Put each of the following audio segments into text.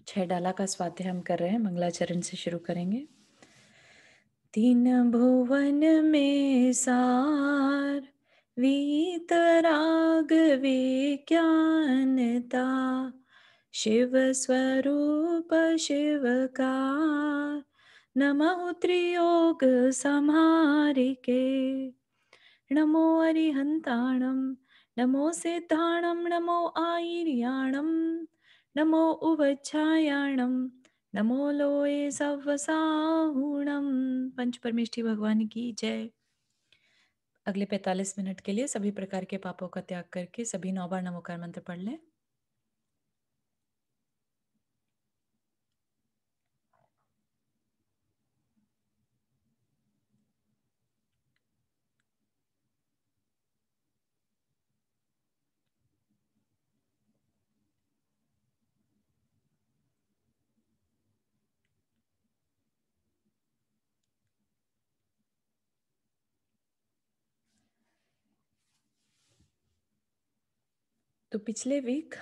छह डाला का स्वाध्याय हम कर रहे हैं। मंगलाचरण से शुरू करेंगे। तीन भुवन में सार वीतराग विज्ञानता, शिव स्वरूप शिव का नमः त्रियोग संहारिके। नमो अरिहंताणं नमो सिद्धाणं नमो आयर्याणं नमो उवच्छायाणं नमो लोये सव्वसाहुणं। पंच परमेष्ठी भगवान की जय। अगले 45 मिनट के लिए सभी प्रकार के पापों का त्याग करके सभी 9 बार नमोकार मंत्र पढ़ लें। तो पिछले वीक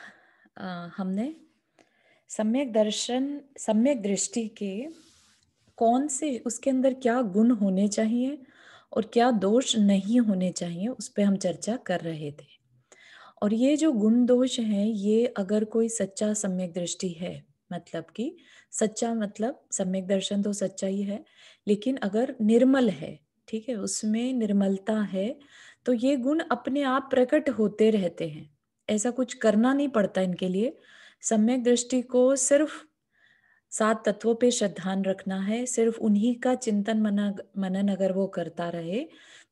हमने सम्यक दर्शन, सम्यक दृष्टि के कौन से, उसके अंदर क्या गुण होने चाहिए और क्या दोष नहीं होने चाहिए, उस पर हम चर्चा कर रहे थे। और ये जो गुण दोष हैं, ये अगर कोई सच्चा सम्यक दृष्टि है, मतलब कि सच्चा मतलब सम्यक दर्शन तो सच्चा ही है, लेकिन अगर निर्मल है, ठीक है, उसमें निर्मलता है, तो ये गुण अपने आप प्रकट होते रहते हैं। ऐसा कुछ करना नहीं पड़ता इनके लिए। सम्यक दृष्टि को सिर्फ 7 तत्वों पे श्रद्धान रखना है, सिर्फ उन्हीं का चिंतन मनन अगर वो करता रहे,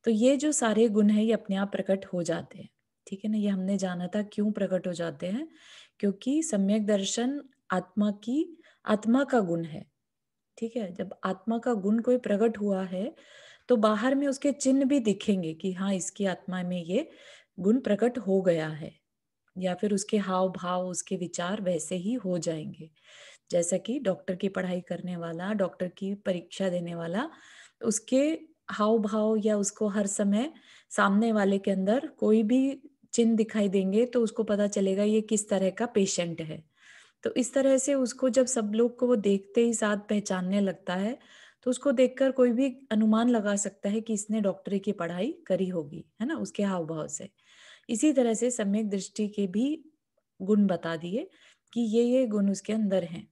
तो ये जो सारे गुण हैं ये अपने आप प्रकट हो जाते हैं। ठीक है ना, ये हमने जाना था क्यों प्रकट हो जाते हैं, क्योंकि सम्यक दर्शन आत्मा का गुण है। ठीक है, जब आत्मा का गुण कोई प्रकट हुआ है तो बाहर में उसके चिन्ह भी दिखेंगे कि हाँ, इसकी आत्मा में ये गुण प्रकट हो गया है, या फिर उसके हाव भाव, उसके विचार वैसे ही हो जाएंगे। जैसा कि डॉक्टर की पढ़ाई करने वाला, डॉक्टर की परीक्षा देने वाला, उसके हाव भाव या उसको हर समय सामने वाले के अंदर कोई भी चिन्ह दिखाई देंगे तो उसको पता चलेगा ये किस तरह का पेशेंट है। तो इस तरह से उसको जब सब लोग को वो देखते ही साथ पहचानने लगता है, तो उसको देखकर कोई भी अनुमान लगा सकता है कि इसने डॉक्टरी की पढ़ाई करी होगी, है ना, उसके हाव भाव से। इसी तरह से सम्यक दृष्टि के भी गुण बता दिए कि ये गुण उसके अंदर हैं।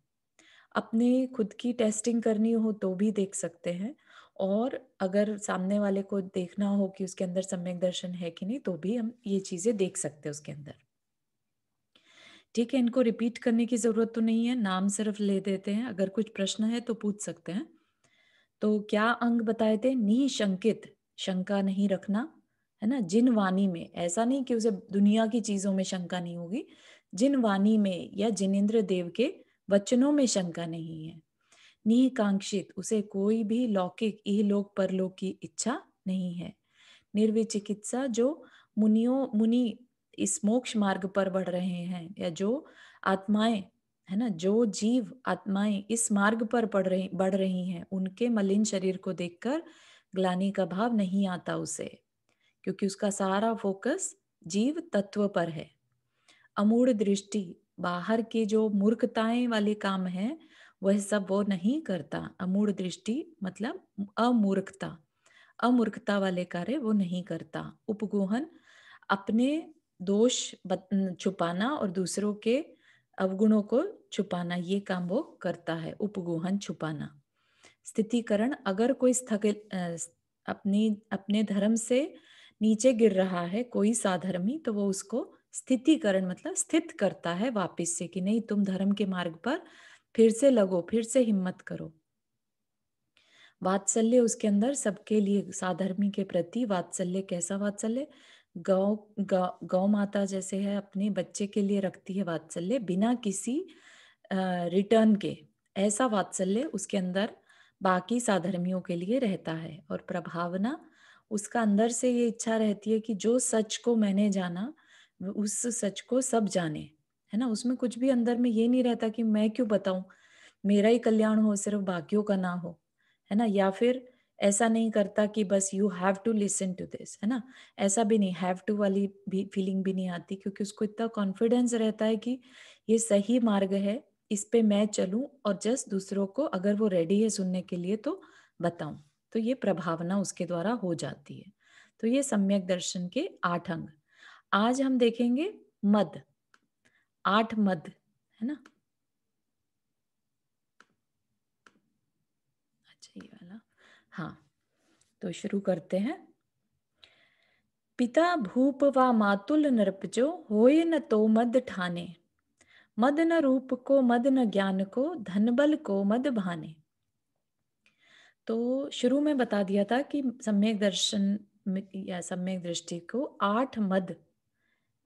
अपने खुद की टेस्टिंग करनी हो तो भी देख सकते हैं, और अगर सामने वाले को देखना हो कि उसके अंदर सम्यक दर्शन है कि नहीं, तो भी हम ये चीजें देख सकते हैं उसके अंदर। ठीक है, इनको रिपीट करने की जरूरत तो नहीं है, नाम सिर्फ ले देते हैं। अगर कुछ प्रश्न है तो पूछ सकते हैं। तो क्या अंग बताए थे? निशंकित, शंका नहीं रखना, है ना। जिन वाणी में, ऐसा नहीं कि उसे दुनिया की चीजों में शंका नहीं होगी, जिन वाणी में या जिनेन्द्र देव के वचनों में शंका नहीं है। निकांक्षित, उसे कोई भी लौकिक इहलोक परलोक की इच्छा नहीं है। निर्विचिकित्सा, जो मुनि इस मोक्ष मार्ग पर बढ़ रहे हैं, या जो आत्माएं, है ना, जो जीव आत्माएं इस मार्ग पर बढ़ रही हैं, उनके मलिन शरीर को देखकर ग्लानि का भाव नहीं आता उसे, क्योंकि उसका सारा फोकस जीव तत्व पर है। अमूढ़ दृष्टि, बाहर के जो मूर्खताएं वाले काम हैं वह सब वो नहीं करता। अमूढ़ दृष्टि मतलब अमूर्खता, अमूर्खता वाले कार्य वो नहीं करता। उपगोहन, अपने दोष छुपाना और दूसरों के अवगुणों को छुपाना, ये काम वो करता है, उपगोहन छुपाना। स्थितिकरण, अगर कोई अपने धर्म से नीचे गिर रहा है कोई साधर्मी, तो वो उसको स्थितिकरण मतलब स्थित करता है वापस से, कि नहीं, तुम धर्म के मार्ग पर फिर से लगो, फिर से हिम्मत करो। वात्सल्य, उसके अंदर सबके लिए, साधर्मी के प्रति वात्सल्य। कैसा वात्सल्य? गौ माता जैसे है, अपने बच्चे के लिए रखती है वात्सल्य बिना किसी रिटर्न के, ऐसा वात्सल्य उसके अंदर बाकी साधर्मियों के लिए रहता है। और प्रभावना, उसका अंदर से ये इच्छा रहती है कि जो सच को मैंने जाना, उस सच को सब जाने, है ना। उसमें कुछ भी अंदर में ये नहीं रहता कि मैं क्यों बताऊं, मेरा ही कल्याण हो, सिर्फ बाकियों का ना हो, है ना। या फिर ऐसा नहीं करता कि बस you have to listen to this, है ना, ऐसा भी नहीं, हैव टू वाली भी फीलिंग भी नहीं आती, क्योंकि उसको इतना कॉन्फिडेंस रहता है कि ये सही मार्ग है, इस पे मैं चलूं और जस्ट दूसरों को अगर वो रेडी है सुनने के लिए तो बताऊं। तो ये प्रभावना उसके द्वारा हो जाती है। तो ये सम्यक दर्शन के 8 अंग। आज हम देखेंगे मद, 8 मद, है ना। अच्छा ये वाला, हाँ। तो शुरू करते हैं। पिता भूप वा मातुल नृपजो, होय न तो मद ठाने। मद न रूप को मद न ज्ञान को, धन बल को मद भाने। तो शुरू में बता दिया था कि सम्यक दर्शन या सम्यक दृष्टि को 8 मद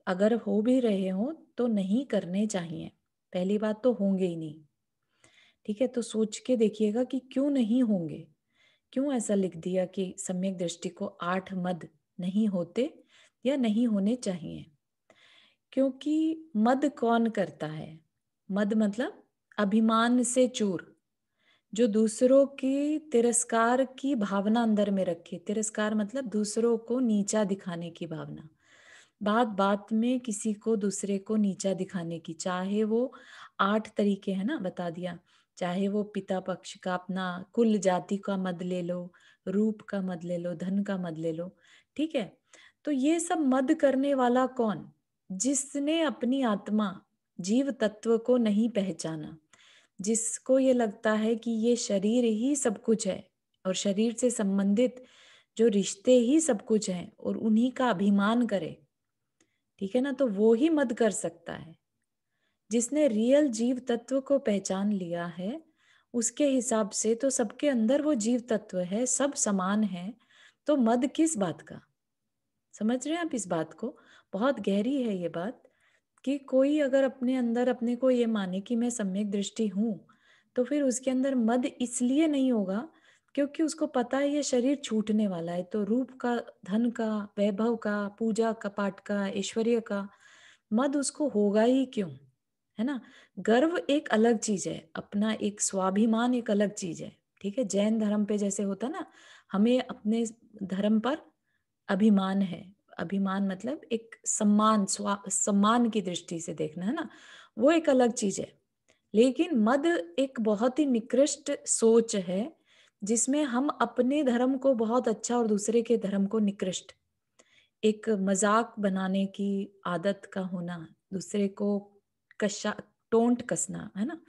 अगर हो भी रहे हो तो नहीं करने चाहिए। पहली बात तो होंगे ही नहीं। ठीक है, तो सोच के देखिएगा कि क्यों नहीं होंगे, क्यों ऐसा लिख दिया कि सम्यक दृष्टि को 8 मद नहीं होते या नहीं होने चाहिए। क्योंकि मद कौन करता है? मद मतलब अभिमान से चूर, जो दूसरों की तिरस्कार की भावना अंदर में रखे। तिरस्कार मतलब दूसरों को नीचा दिखाने की भावना, बात बात में किसी को दूसरे को नीचा दिखाने की। चाहे वो 8 तरीके हैं ना, बता दिया। चाहे वो पिता पक्ष का अपना कुल जाति का मद ले लो, रूप का मद ले लो, धन का मद ले लो। ठीक है, तो ये सब मद करने वाला कौन? जिसने अपनी आत्मा जीव तत्व को नहीं पहचाना, जिसको ये लगता है कि ये शरीर ही सब कुछ है और शरीर से संबंधित जो रिश्ते ही सब कुछ हैं और उन्हीं का अभिमान करे। ठीक है ना, तो वो ही मद कर सकता है। जिसने रियल जीव तत्व को पहचान लिया है, उसके हिसाब से तो सबके अंदर वो जीव तत्व है, सब समान है। तो मद किस बात का? समझ रहे हैं आप इस बात को? बहुत गहरी है ये बात। कि कोई अगर अपने अंदर अपने को ये माने कि मैं सम्यक दृष्टि हूँ, तो फिर उसके अंदर मद इसलिए नहीं होगा क्योंकि उसको पता है ये शरीर छूटने वाला है। तो रूप का, धन का, वैभव का, पूजा का, पाठ का, ऐश्वर्य का मद उसको होगा ही क्यों? है ना। गर्व एक अलग चीज है, अपना एक स्वाभिमान एक अलग चीज है। ठीक है, जैन धर्म पे जैसे होता ना, हमें अपने धर्म पर अभिमान है। अभिमान मतलब एक सम्मान, सम्मान की दृष्टि से देखना, है ना, वो एक अलग चीज है। लेकिन मद एक बहुत ही निकृष्ट सोच है, जिसमें हम अपने धर्म को बहुत अच्छा और दूसरे के धर्म को निकृष्ट, एक मजाक बनाने की आदत का होना, दूसरे को कशा टोंट कसना, है ना।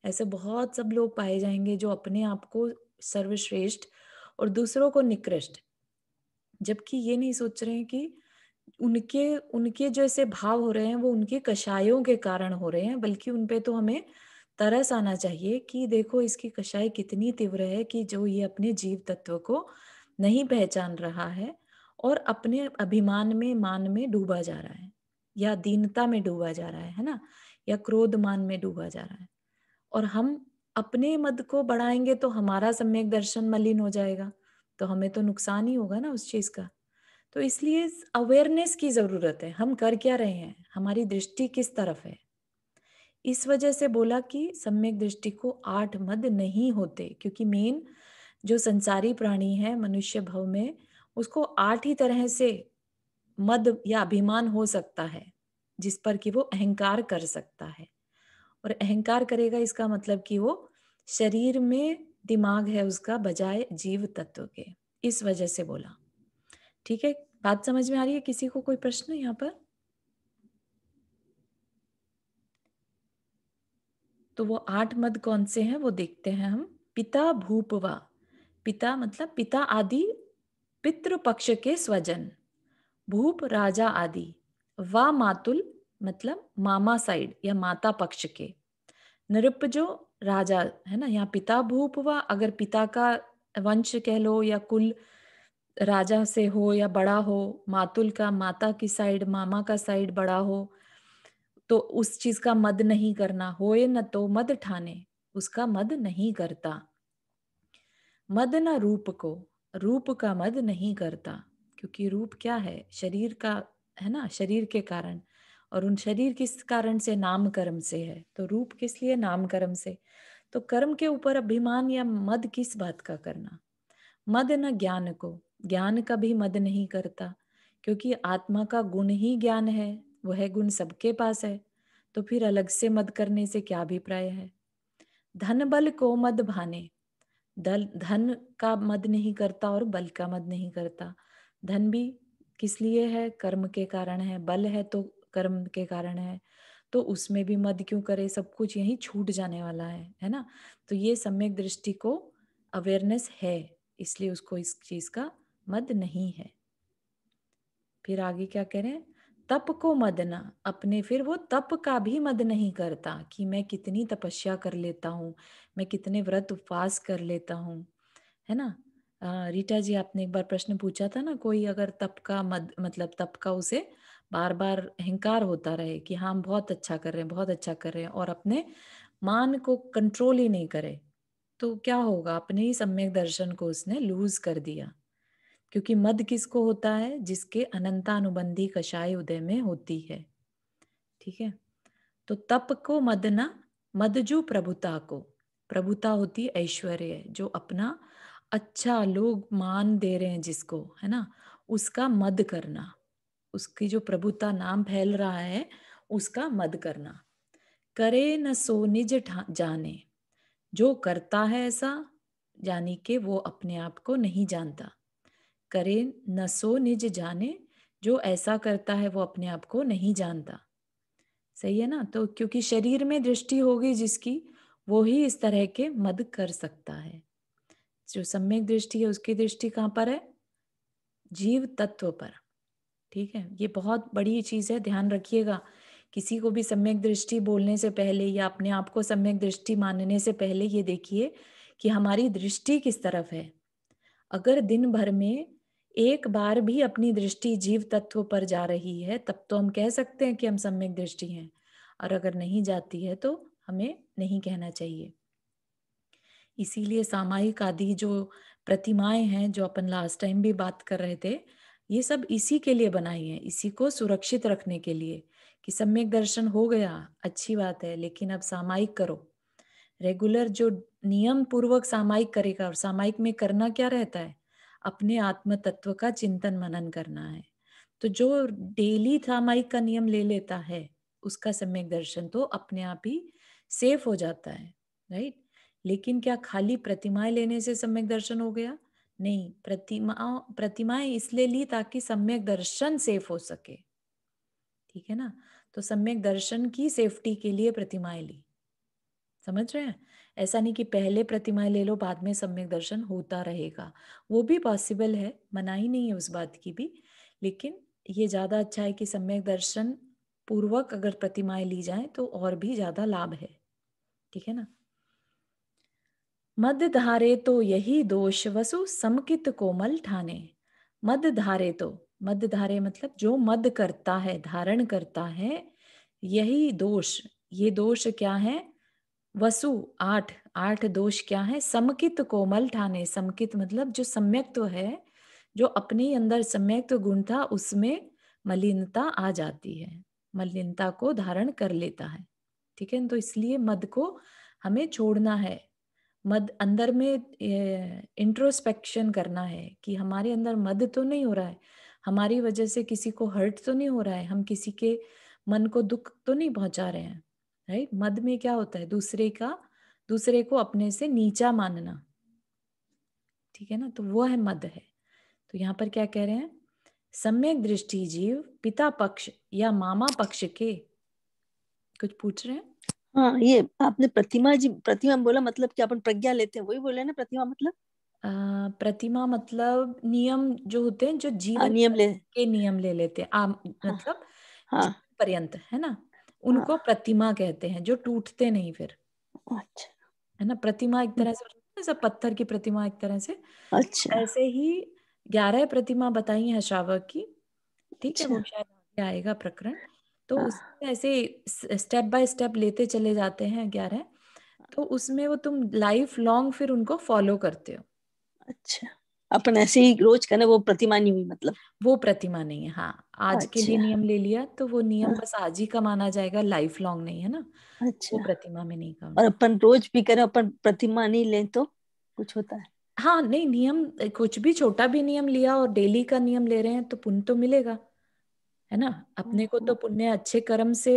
ऐसे बहुत सब लोग पाए जाएंगे जो अपने आप को सर्वश्रेष्ठ और दूसरों को निकृष्ट, जबकि ये नहीं सोच रहे हैं कि उनके उनके जो ऐसे भाव हो रहे हैं वो उनके कषायों के कारण हो रहे हैं। बल्कि उनपे तो हमें तरस आना चाहिए कि देखो इसकी कषाय कितनी तीव्र है, कि जो ये अपने जीव तत्व को नहीं पहचान रहा है और अपने अभिमान में, मान में डूबा जा रहा है, या दीनता में डूबा जा रहा है ना, या क्रोध मान में डूबा जा रहा है। और हम अपने मद को बढ़ाएंगे तो हमारा सम्यक दर्शन मलिन हो जाएगा, तो हमें तो नुकसान ही होगा ना उस चीज का। तो इसलिए अवेयरनेस की जरूरत है, हम कर क्या रहे हैं, हमारी दृष्टि किस तरफ है। इस वजह से बोला कि सम्यक दृष्टि को 8 मद नहीं होते, क्योंकि मेन जो संसारी प्राणी है मनुष्य भव में, उसको 8 ही तरह से मद या अभिमान हो सकता है, जिस पर कि वो अहंकार कर सकता है। और अहंकार करेगा इसका मतलब कि वो शरीर में दिमाग है उसका बजाय जीव तत्व के। इस वजह से बोला। ठीक है, बात समझ में आ रही है? किसी को कोई प्रश्न यहाँ पर? तो वो 8 मद कौन से हैं वो देखते हैं हम। पिता भूपवा, पिता मतलब पिता आदि, पितृ पक्ष के स्वजन, भूप राजा आदि, वा मातुल मतलब मामा साइड या माता पक्ष के, नृप जो राजा है ना, यहाँ पिता भूप वा, अगर पिता का वंश कह लो या कुल राजा से हो या बड़ा हो, मातुल का माता की साइड, मामा का साइड बड़ा हो, तो उस चीज का मद नहीं करना। होए न तो मद ठाने, उसका मद नहीं करता। मद न रूप को, रूप का मद नहीं करता, क्योंकि रूप क्या है, शरीर का, है ना, शरीर के कारण। और उन शरीर किस कारण से? नाम कर्म से है। तो रूप किस लिए? नाम कर्म से। तो कर्म के ऊपर अभिमान या मद किस बात का करना? मद न ज्ञान को, ज्ञान का भी मद नहीं करता, क्योंकि आत्मा का गुण ही ज्ञान है, वह गुण सबके पास है। तो फिर अलग से मद करने से क्या अभिप्राय है? धन बल को मद भाने, धन का मद नहीं करता और बल का मद नहीं करता। धन भी किस लिए है? कर्म के कारण है। बल है तो कर्म के कारण है। तो उसमें भी मद क्यों करे? सब कुछ यही छूट जाने वाला है ना? तो ये सम्यक दृष्टि को अवेयरनेस है, इसलिए उसको इस चीज का मद नहीं है। फिर आगे क्या कह रहे हैं? तप को मद न अपने, फिर वो तप का भी मद नहीं करता कि मैं कितनी तपस्या कर लेता हूँ, मैं कितने व्रत उपवास कर लेता हूँ, है ना? रीटा जी, आपने एक बार प्रश्न पूछा था ना, कोई अगर तप का मद मतलब तप का उसे बार बार अहंकार होता रहे कि हाँ हम बहुत अच्छा कर रहे हैं, बहुत अच्छा कर रहे हैं, और अपने मान को कंट्रोल ही नहीं करे, तो क्या होगा? अपने ही सम्यक दर्शन को उसने लूज कर दिया। क्योंकि मद किसको होता है? जिसके अनंतानुबंधी कषाय उदय में होती है। ठीक है, तो तप को मद ना, मदजू प्रभुता को, प्रभुता होती है ऐश्वर्य, जो अपना अच्छा लोग मान दे रहे हैं जिसको, है ना, उसका मद करना, उसकी जो प्रभुता नाम फैल रहा है उसका मद करना। करे न सो निज जाने, जो करता है ऐसा, यानी कि वो अपने आप को नहीं जानता। करे न सो निज जाने, जो ऐसा करता है वो अपने आप को नहीं जानता। सही है ना? तो क्योंकि शरीर में दृष्टि होगी जिसकी, वो ही इस तरह के मद कर सकता है। जो सम्यक दृष्टि है उसकी दृष्टि कहाँ पर है? जीव तत्व पर। ठीक है, ये बहुत बड़ी चीज है, ध्यान रखिएगा। किसी को भी सम्यक दृष्टि बोलने से पहले या अपने आप को सम्यक दृष्टि मानने से पहले ये देखिए कि हमारी दृष्टि किस तरफ है। अगर दिन भर में एक बार भी अपनी दृष्टि जीव तत्व पर जा रही है, तब तो हम कह सकते हैं कि हम सम्यक दृष्टि हैं, और अगर नहीं जाती है तो हमें नहीं कहना चाहिए। इसीलिए सामायिक आदि जो प्रतिमाएं हैं, जो अपन लास्ट टाइम भी बात कर रहे थे, ये सब इसी के लिए बनाई है, इसी को सुरक्षित रखने के लिए, कि सम्यक दर्शन हो गया अच्छी बात है, लेकिन अब सामायिक करो। रेगुलर जो नियम पूर्वक सामायिक करेगा, और सामायिक में करना क्या रहता है? अपने आत्म तत्व का चिंतन मनन करना है। तो जो डेली सामायिक का नियम ले लेता है, उसका सम्यक दर्शन तो अपने आप ही सेफ हो जाता है, राइट? लेकिन क्या खाली प्रतिमाएं लेने से सम्यक दर्शन हो गया? नहीं, प्रतिमाएं इसलिए ली ताकि सम्यक दर्शन सेफ हो सके। ठीक है ना? तो सम्यक दर्शन की सेफ्टी के लिए प्रतिमाएं ली। समझ रहे हैं? ऐसा नहीं कि पहले प्रतिमाएं ले लो बाद में सम्यक दर्शन होता रहेगा, वो भी पॉसिबल है, मना ही नहीं है उस बात की भी, लेकिन ये ज्यादा अच्छा है कि सम्यक दर्शन पूर्वक अगर प्रतिमाएं ली जाए तो और भी ज्यादा लाभ है। ठीक है ना? मद धारे तो यही दोष वसु समकित कोमल ठाने। मद धारे तो, मद धारे मतलब जो मद करता है, धारण करता है, यही दोष, ये दोष क्या है? वसु, आठ, आठ दोष क्या है? समकित कोमल ठाने, समकित मतलब जो सम्यक्त्व है, जो अपने अंदर सम्यक्त्व गुण था उसमें मलिनता आ जाती है, मलिनता को धारण कर लेता है। ठीक है, तो इसलिए मद को हमें छोड़ना है। मद अंदर में इंट्रोस्पेक्शन करना है कि हमारे अंदर मद तो नहीं हो रहा है, हमारी वजह से किसी को हर्ट तो नहीं हो रहा है, हम किसी के मन को दुख तो नहीं पहुंचा रहे हैं, राइट? मद में क्या होता है? दूसरे को अपने से नीचा मानना। ठीक है ना? तो वो है मद है। तो यहाँ पर क्या कह रहे हैं? सम्यक दृष्टि जीव पिता पक्ष या मामा पक्ष के, कुछ पूछ रहे हैं? हाँ, ये आपने प्रतिमा जी, प्रतिमा बोला मतलब कि अपन प्रज्ञा लेते हैं, वही बोले ना प्रतिमा मतलब? प्रतिमा मतलब नियम जो होते हैं, जो हाँ, जीवन नियम ले। के नियम ले लेते हैं, हाँ मतलब हाँ जीवन पर्यंत, है ना, हाँ। उनको प्रतिमा कहते हैं, जो टूटते नहीं फिर, अच्छा। है ना। प्रतिमा एक हम्म, तरह से जैसे पत्थर की प्रतिमा एक तरह से, अच्छा ऐसे ही 11 प्रतिमा बताई है शावक की। ठीक है, अच्छा। वो शायद आगे आएगा प्रकरण, तो हाँ उसमें ऐसे स्टेप बाय स्टेप लेते चले जाते हैं 11, तो उसमें वो तुम लाइफ लॉन्ग फिर उनको फॉलो करते हो। अच्छा, अपन ऐसे ही रोज करने, वो प्रतिमा नहीं हुई मतलब? वो प्रतिमा नहीं है, हाँ, आज के लिए अच्छा। नियम ले लिया तो वो नियम हाँ, बस आज ही का माना जाएगा, लाइफ लॉन्ग नहीं, है ना, वो अच्छा। प्रतिमा में नहीं और काउंट। अपन रोज भी करें, अपन प्रतिमा नहीं लें तो कुछ होता है? हाँ, नहीं, नियम कुछ भी छोटा भी नियम लिया और डेली का नियम ले रहे हैं तो पुण्य तो मिलेगा, है ना। अपने को तो पुण्य अच्छे कर्म से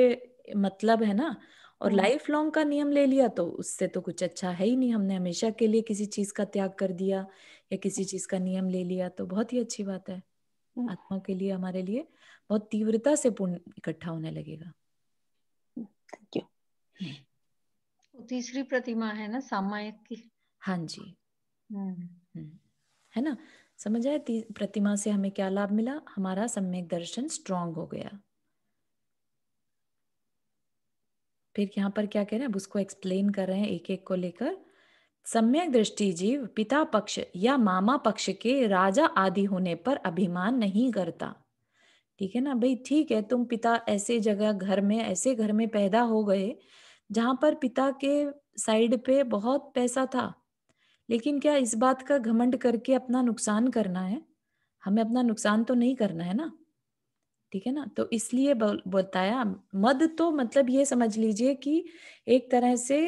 मतलब है ना। और लाइफ लॉन्ग का नियम ले लिया तो उससे तो कुछ अच्छा है ही नहीं। हमने हमेशा के लिए किसी चीज का त्याग कर दिया या किसी चीज का नियम ले लिया तो बहुत ही अच्छी बात है। आत्मा के लिए, हमारे लिए बहुत तीव्रता से पुण्य इकट्ठा होने लगेगा। Thank you. तो तीसरी प्रतिमा है ना सामायिक की। हाँ जी। हम्म। है ना। समझ आए प्रतिमा से हमें क्या लाभ मिला? हमारा सम्यक दर्शन स्ट्रांग हो गया। फिर यहाँ पर क्या कह रहे हैं, अब उसको एक्सप्लेन कर रहे हैं एक एक को लेकर। सम्यक दृष्टि जीव पिता पक्ष या मामा पक्ष के राजा आदि होने पर अभिमान नहीं करता। ठीक है ना भाई, ठीक है, तुम पिता ऐसे जगह घर में, ऐसे घर में पैदा हो गए जहां पर पिता के साइड पे बहुत पैसा था, लेकिन क्या इस बात का घमंड करके अपना नुकसान करना है? हमें अपना नुकसान तो नहीं करना है ना। ठीक है ना। तो इसलिए बताया मद, तो मतलब ये समझ लीजिए कि एक तरह से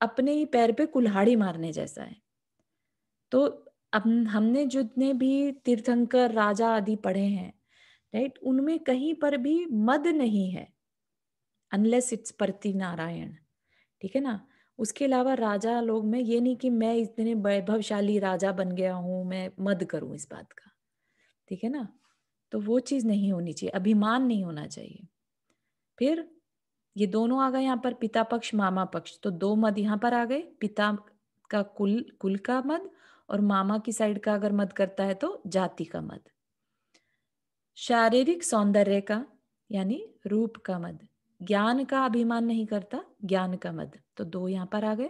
अपने ही पैर पे कुल्हाड़ी मारने जैसा है। तो अब हमने जितने भी तीर्थंकर राजा आदि पढ़े हैं, राइट, उनमें कहीं पर भी मद नहीं है, अनलेस इट्स परति नारायण। ठीक है ना। उसके अलावा राजा लोग में ये नहीं कि मैं इतने वैभवशाली राजा बन गया हूं, मैं मद करूं इस बात का। ठीक है ना। तो वो चीज नहीं होनी चाहिए, अभिमान नहीं होना चाहिए। फिर ये दोनों आ गए यहाँ पर, पिता पक्ष मामा पक्ष, तो दो मद यहाँ पर आ गए, पिता का कुल का मद, और मामा की साइड का अगर मद करता है तो जाति का मद। शारीरिक सौंदर्य का यानी रूप का मद, ज्ञान का अभिमान नहीं करता, ज्ञान का मद, तो दो यहाँ पर आ गए।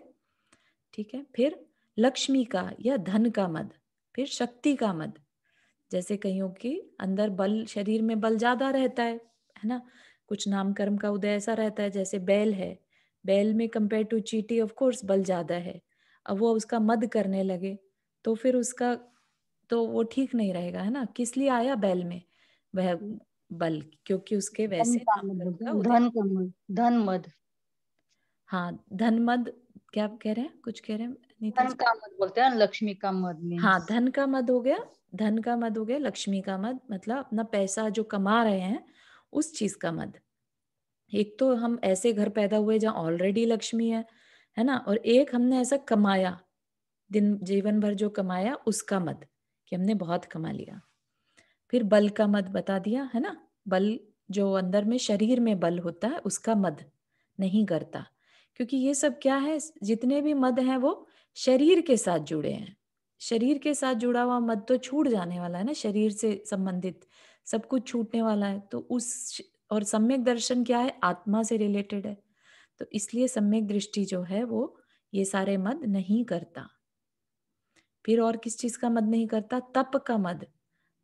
ठीक है। फिर लक्ष्मी का या धन का मद, फिर शक्ति का मद, जैसे कईयों के अंदर बल, शरीर में बल ज्यादा रहता है ना। कुछ नाम कर्म का उदय ऐसा रहता है, जैसे बैल है, बैल में कंपेयर टू चींटी ऑफ कोर्स बल ज्यादा है। अब वो उसका मद करने लगे तो फिर उसका, तो वो ठीक नहीं रहेगा, है ना। किस लिए आया बैल में वह बल? क्योंकि उसके धन वैसे का नाम मद कर्म बोलते का हैं, उदय। धन का मद, धन मद। हाँ, धन मद। क्या कह रहे हैं, कुछ कह रहे हैं नीता धन जी? का मद बोलते हैं, लक्ष्मी का मद हाँ, मीन्स। धन का मद हो गया, धन का मद हो गया, लक्ष्मी का मद मतलब अपना पैसा जो कमा रहे हैं उस चीज का मद। एक तो हम ऐसे घर पैदा हुए जहाँ ऑलरेडी लक्ष्मी है ना, और एक हमने ऐसा कमाया, दिन जीवन भर जो कमाया उसका मद, कि हमने बहुत कमा लिया। फिर बल का मद बता दिया, है ना। बल जो अंदर में शरीर में बल होता है उसका मद नहीं करता, क्योंकि ये सब क्या है, जितने भी मद हैं वो शरीर के साथ जुड़े हैं। शरीर के साथ जुड़ा हुआ मद तो छूट जाने वाला है ना, शरीर से संबंधित सब कुछ छूटने वाला है। तो उस, और सम्यक दर्शन क्या है, आत्मा से रिलेटेड है। तो इसलिए सम्यक दृष्टि जो है वो ये सारे मद नहीं करता। फिर और किस चीज का मद नहीं करता? तप का मद।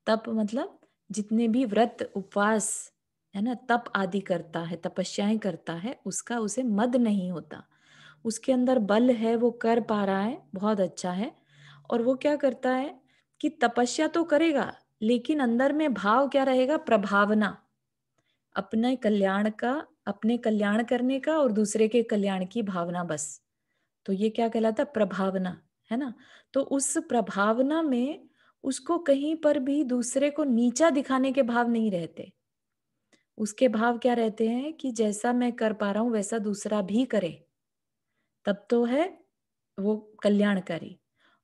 तप मतलब जितने भी व्रत उपवास, है ना, तप आदि करता है, तपस्याएं करता है, उसका उसे मद नहीं होता। उसके अंदर बल है, वो कर पा रहा है, बहुत अच्छा है। और वो क्या करता है कि तपस्या तो करेगा, लेकिन अंदर में भाव क्या रहेगा? प्रभावना, अपने कल्याण का, अपने कल्याण करने का और दूसरे के कल्याण की भावना, बस। तो ये क्या कहलाता? प्रभावना, है ना। तो उस प्रभावना में उसको कहीं पर भी दूसरे को नीचा दिखाने के भाव नहीं रहते। उसके भाव क्या रहते हैं कि जैसा मैं कर पा रहा हूं वैसा दूसरा भी करे, तब तो है वो कल्याणकारी।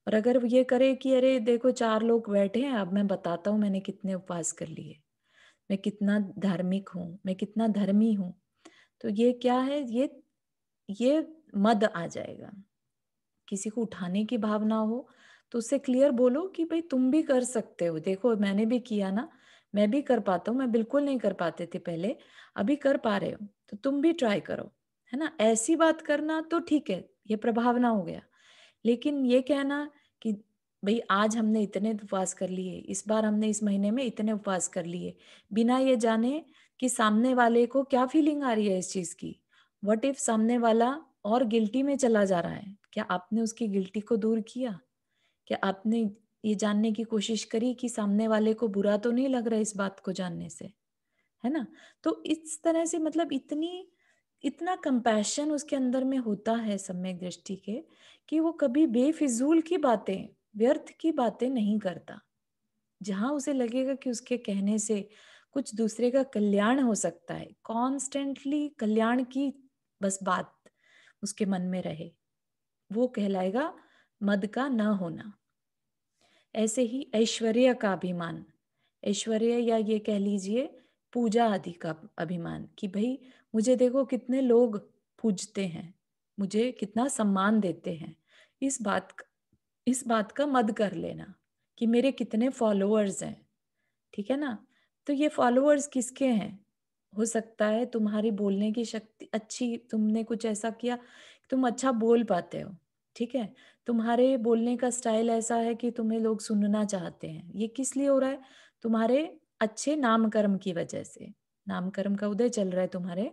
और अगर वो ये करे कि अरे देखो चार लोग बैठे हैं, अब मैं बताता हूँ मैंने कितने उपवास कर लिए, मैं कितना धार्मिक हूँ, मैं कितना धर्मी हूँ, तो ये क्या है, ये मद आ जाएगा। किसी को उठाने की भावना हो तो उससे क्लियर बोलो कि भाई तुम भी कर सकते हो, देखो मैंने भी किया ना, मैं भी कर पाता हूँ, मैं बिल्कुल नहीं कर पाते थे पहले, अभी कर पा रहे हो, तो तुम भी ट्राई करो, है ना। ऐसी बात करना तो ठीक है, ये प्रभावना हो गया। लेकिन ये कहना कि भाई आज हमने इतने उपवास कर लिए, इस बार हमने इस महीने में इतने उपवास कर लिए, बिना ये जाने कि सामने वाले को क्या फीलिंग आ रही है इस चीज की। व्हाट इफ सामने वाला और गिल्टी में चला जा रहा है, क्या आपने उसकी गिल्टी को दूर किया? क्या आपने ये जानने की कोशिश करी कि सामने वाले को बुरा तो नहीं लग रहा है इस बात को जानने से, है ना। तो इस तरह से मतलब इतना कंपैशन उसके अंदर में होता है सम्यक दृष्टि के, कि वो कभी बेफिजूल की बातें, व्यर्थ की बातें नहीं करता। जहां उसे लगेगा कि उसके कहने से कुछ दूसरे का कल्याण हो सकता है, कॉन्स्टेंटली कल्याण की बस बात उसके मन में रहे, वो कहलाएगा मद का न होना। ऐसे ही ऐश्वर्य का अभिमान, ऐश्वर्य या ये कह लीजिए पूजा आदि का अभिमान, कि भाई मुझे देखो कितने लोग पूजते हैं, मुझे कितना सम्मान देते हैं, इस बात का मद कर लेना कि मेरे कितने फॉलोअर्स हैं, ठीक है ना। तो ये फॉलोअर्स किसके हैं? हो सकता है तुम्हारी बोलने की शक्ति अच्छी, तुमने कुछ ऐसा किया, तुम अच्छा बोल पाते हो, ठीक है, तुम्हारे बोलने का स्टाइल ऐसा है कि तुम्हें लोग सुनना चाहते हैं। ये किस लिए हो रहा है? तुम्हारे अच्छे नामकर्म की वजह से, नामकर्म का उदय चल रहा है तुम्हारे,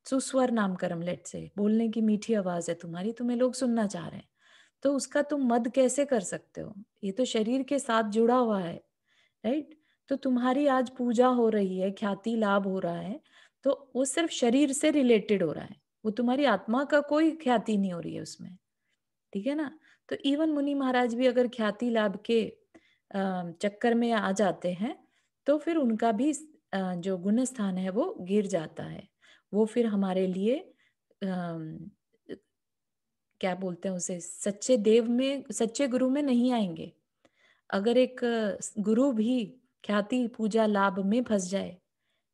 सुस्वर नामकर्म, लेट से बोलने की मीठी आवाज है तुम्हारी, तुम्हें लोग सुनना चाह रहे हैं। तो उसका तुम मद कैसे कर सकते हो? ये तो शरीर के साथ जुड़ा हुआ है, राइट। तो तुम्हारी आज पूजा हो रही है, ख्याति लाभ हो रहा है, तो वो सिर्फ शरीर से रिलेटेड हो रहा है, वो तुम्हारी आत्मा का कोई ख्याति नहीं हो रही है उसमें, ठीक है ना। तो इवन मुनि महाराज भी अगर ख्याति लाभ के चक्कर में आ जाते हैं, तो फिर उनका भी जो गुण स्थान है वो गिर जाता है। वो फिर हमारे लिए क्या बोलते हैं उसे, सच्चे देव में, सच्चे गुरु में नहीं आएंगे। अगर एक गुरु भी ख्याति पूजा लाभ में फंस जाए,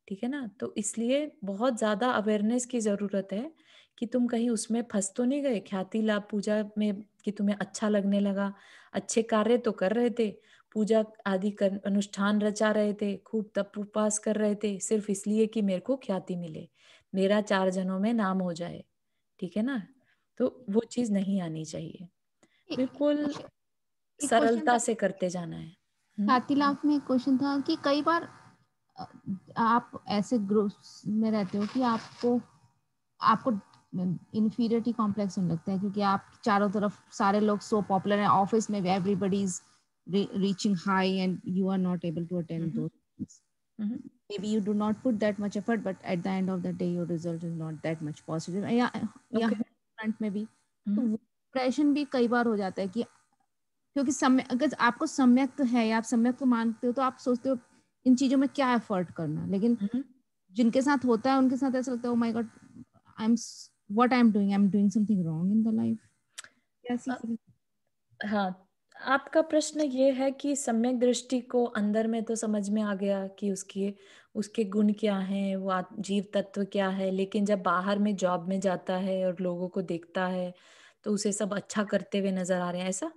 ठीक है ना, तो इसलिए बहुत ज्यादा अवेयरनेस की जरूरत है कि तुम कहीं उसमें फंस तो नहीं गए, ख्याति लाभ पूजा में, कि तुम्हें अच्छा लगने लगा, अच्छे कार्य तो कर रहे थे, पूजा आदि कर अनुष्ठान रचा रहे थे, खूब तप उपवास कर रहे थे, सिर्फ इसलिए कि मेरे को ख्याति मिले, मेरा 4 जनों में नाम हो जाए, ठीक है ना। तो वो चीज नहीं आनी चाहिए, बिल्कुल एक क्वेश्चन सरलता था से करते जाना है। ख्यातिलाभ में, एक क्वेश्चन था कि कई बार अ, आप ऐसे ग्रुप्स में रहते हो कि आपको आपको इन्फीरियरिटी कॉम्प्लेक्स होने लगता है, क्योंकि आप चारों तरफ सारे लोग सो पॉपुलर हैं, ऑफिस में everybody is reaching high and you are not able to attend hmm, those things. Hmm, Maybe you do not put that much effort, but at the end of the day your result is not that much positive. या okay, front में भी तो वो depression भी कई बार हो जाता है कि क्योंकि समय, अगर आपको सम्यक है या आप सम्यक को मानते हो तो आप सोचते हो इन चीजों में क्या एफर्ट करना, लेकिन जिनके साथ होता है उनके साथ ऐसा लगता है, oh my God, I am what I am doing something wrong in the life. कैसी फीलिंग? हाँ, आपका प्रश्न ये है कि सम्यक दृष्टि को अंदर में तो समझ में आ गया कि उसके गुण क्या हैं, वो जीव तत्व क्या है, लेकिन जब बाहर में जॉब में जाता है और लोगों को देखता है तो उसे सब अच्छा करते हुए नजर आ रहे हैं, ऐसा,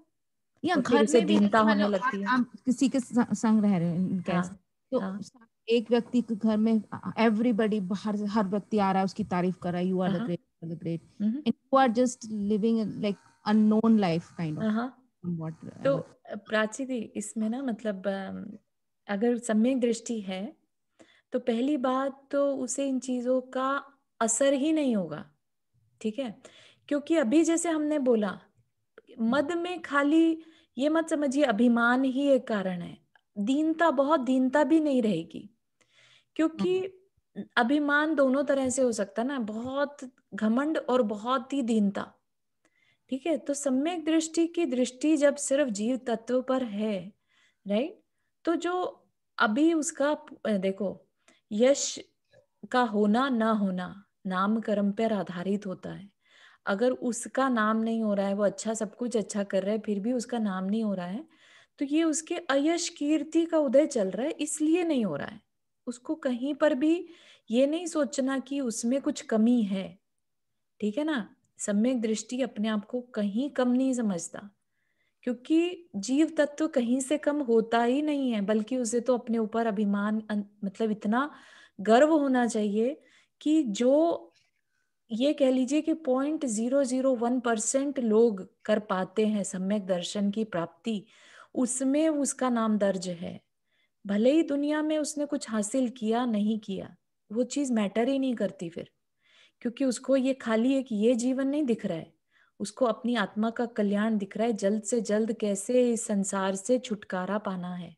या और फिर घर उसे में भी दीनता मान लो होने लगती है। आप किसी के संग रह रहे हो हाँ, कैसे, तो हाँ, एक व्यक्ति के घर में एवरीबडी, बाहर से हर व्यक्ति आ रहा है, उसकी तारीफ कर रहा है, यू आर द हाँ, great, you are the great, hmm, and you are just living like unknown life kind of हाँ। व्हाट तो एवर. प्राची दी, इसमें ना मतलब अगर सम्यक दृष्टि है तो पहली बात तो उसे इन चीजों का असर ही नहीं होगा, ठीक है। क्योंकि अभी जैसे हमने बोला, मद में खाली ये मत समझिए अभिमान ही एक कारण है, दीनता, बहुत दीनता भी नहीं रहेगी, क्योंकि अभिमान दोनों तरह से हो सकता है ना, बहुत घमंड और बहुत ही दीनता, ठीक है। तो सम्यक दृष्टि की दृष्टि जब सिर्फ जीव तत्व पर है, राइट, तो जो अभी उसका देखो, यश का होना ना होना नाम कर्म पर आधारित होता है। अगर उसका नाम नहीं हो रहा है, वो अच्छा, सब कुछ अच्छा कर रहा है, फिर भी उसका नाम नहीं हो रहा है, तो ये उसके अयश कीर्ति का उदय चल रहा है, इसलिए नहीं हो रहा है। उसको कहीं पर भी ये नहीं सोचना कि उसमें कुछ कमी है, ठीक है ना। सम्यक दृष्टि अपने आप को कहीं कम नहीं समझता, क्योंकि जीव तत्व कहीं से कम होता ही नहीं है, बल्कि उसे तो अपने ऊपर अभिमान, मतलब इतना गर्व होना चाहिए कि जो ये कह लीजिए कि 0.001% लोग कर पाते हैं सम्यक दर्शन की प्राप्ति, उसमें उसका नाम दर्ज है। भले ही दुनिया में उसने कुछ हासिल किया नहीं किया, वो चीज मैटर ही नहीं करती फिर, क्योंकि उसको ये खाली एक ये जीवन नहीं दिख रहा है, उसको अपनी आत्मा का कल्याण दिख रहा है, जल्द से जल्द कैसे इस संसार से छुटकारा पाना है,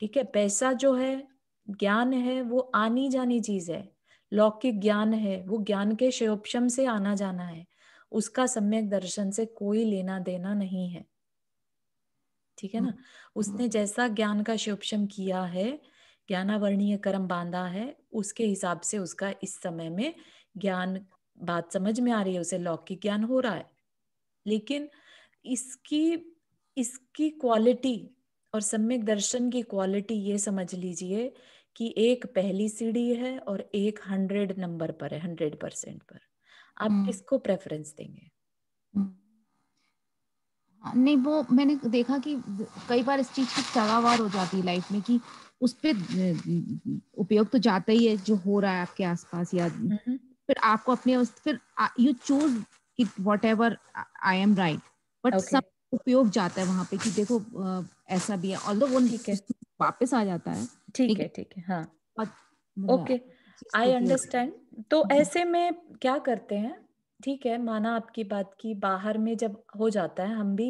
ठीक है। पैसा जो है, ज्ञान है, वो आनी जानी चीज है, लौकिक ज्ञान है, वो ज्ञान के क्षयोपशम से आना जाना है, उसका सम्यक दर्शन से कोई लेना देना नहीं है, ठीक है ना। उसने जैसा ज्ञान का क्षयोपशम किया है ज्ञानावर्णीय कर्म बांधा है, उसके हिसाब से उसका इस समय में ज्ञान, बात समझ में आ रही है, उसे लौकिक ज्ञान हो रहा है। लेकिन इसकी इसकी क्वालिटी और सम्यक दर्शन की क्वालिटी ये समझ लीजिए कि एक पहली सीढ़ी है और एक 100 नंबर पर है, 100% पर। आप किसको प्रेफरेंस देंगे? नहीं, वो मैंने देखा कि कई बार इस चीज की तड़ावार हो जाती है लाइफ में कि उस पे उपयोग तो जाता ही है जो हो रहा है आपके आसपास, या फिर आपको अपने फिर you choose it what ever I am right, but Okay. सब उपयोग जाता है वहां पे कि देखो ऐसा भी है, ऑल्दो वो ठीक है, वापस आ जाता है। ठीक है, ठीक है, हाँ, ओके, चीज आई को उपयोग- अंडरस्टैंड। तो ऐसे में क्या करते हैं, ठीक है, माना आपकी बात की, बाहर में जब हो जाता है, हम भी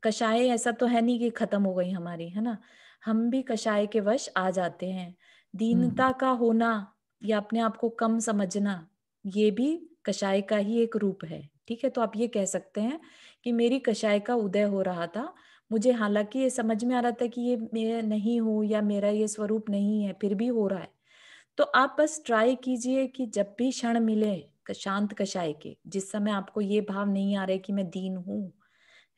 कषाय ऐसा तो है नहीं कि खत्म हो गई हमारी, है ना, हम भी कषाय के वश आ जाते हैं। दीनता का होना या अपने आप को कम समझना, ये भी कषाय का ही एक रूप है। ठीक है, तो आप ये कह सकते हैं कि मेरी कषाय का उदय हो रहा था, मुझे हालांकि ये समझ में आ रहा था कि ये मैं नहीं हूँ या मेरा ये स्वरूप नहीं है, फिर भी हो रहा है। तो आप बस ट्राई कीजिए कि जब भी क्षण मिले शांत कषाय के, जिस समय आपको ये भाव नहीं आ रहे कि मैं दीन हूँ,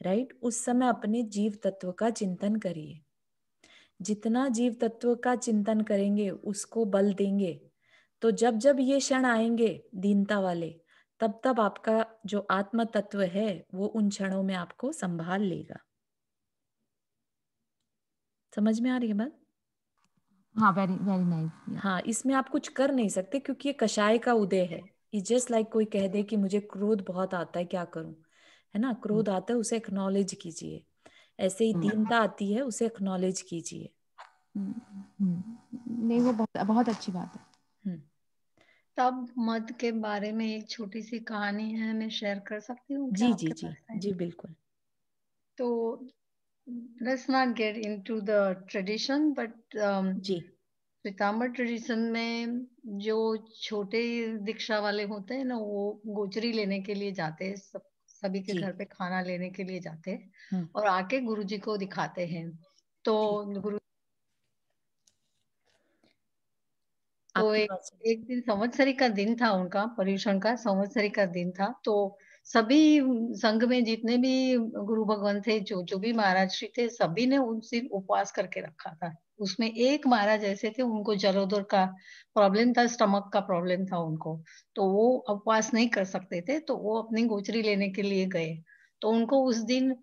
राइट, उस समय अपने जीव तत्व का चिंतन करिए। जितना जीव तत्व का चिंतन करेंगे, उसको बल देंगे, तो जब जब ये क्षण आएंगे दीनता वाले, तब तब आपका जो आत्म तत्व है वो उन क्षणों में आपको संभाल लेगा। समझ में आ रही है बात? हाँ, वेरी वेरी नाइस। हाँ, इसमें आप कुछ कर नहीं सकते क्योंकि ये कषाय का उदय है। इट्स जस्ट लाइक कोई कह दे कि मुझे क्रोध बहुत आता है, क्या करूं, है ना, क्रोध आता है, उसे एक्नॉलेज कीजिए। ऐसे ही दीनता आती है, उसे एक्नॉलेज कीजिए। नहीं, वो बहुत बहुत अच्छी बात है। तब मत के बारे में एक छोटी सी कहानी है, मैं शेयर कर सकती हूँ क्या जी जी आपके जी पास टाइम? जी, बिल्कुल। तो let's not get into the tradition, but जी पीताम्बर ट्रेडिशन में जो छोटे दीक्षा वाले होते हैं ना, वो गोचरी लेने के लिए जाते हैं, सभी के जी, घर पे खाना लेने के लिए जाते हैं हम्म, और आके गुरुजी को दिखाते हैं। तो ठीक, गुरु तो आपकी एक बात सुन। एक दिन संवत्सरी का दिन था, उनका पर्युषण का संवत्सरी का दिन था। तो सभी संघ में जितने भी गुरु भगवान थे, जो जो भी महाराज श्री थे, सभी ने उनसे उपवास करके रखा था। उसमें एक महाराज ऐसे थे, उनको जलोदर का प्रॉब्लम था, स्टमक का प्रॉब्लम था उनको, तो वो उपवास नहीं कर सकते थे, तो वो अपनी गोचरी लेने के लिए गए। तो उनको उस दिन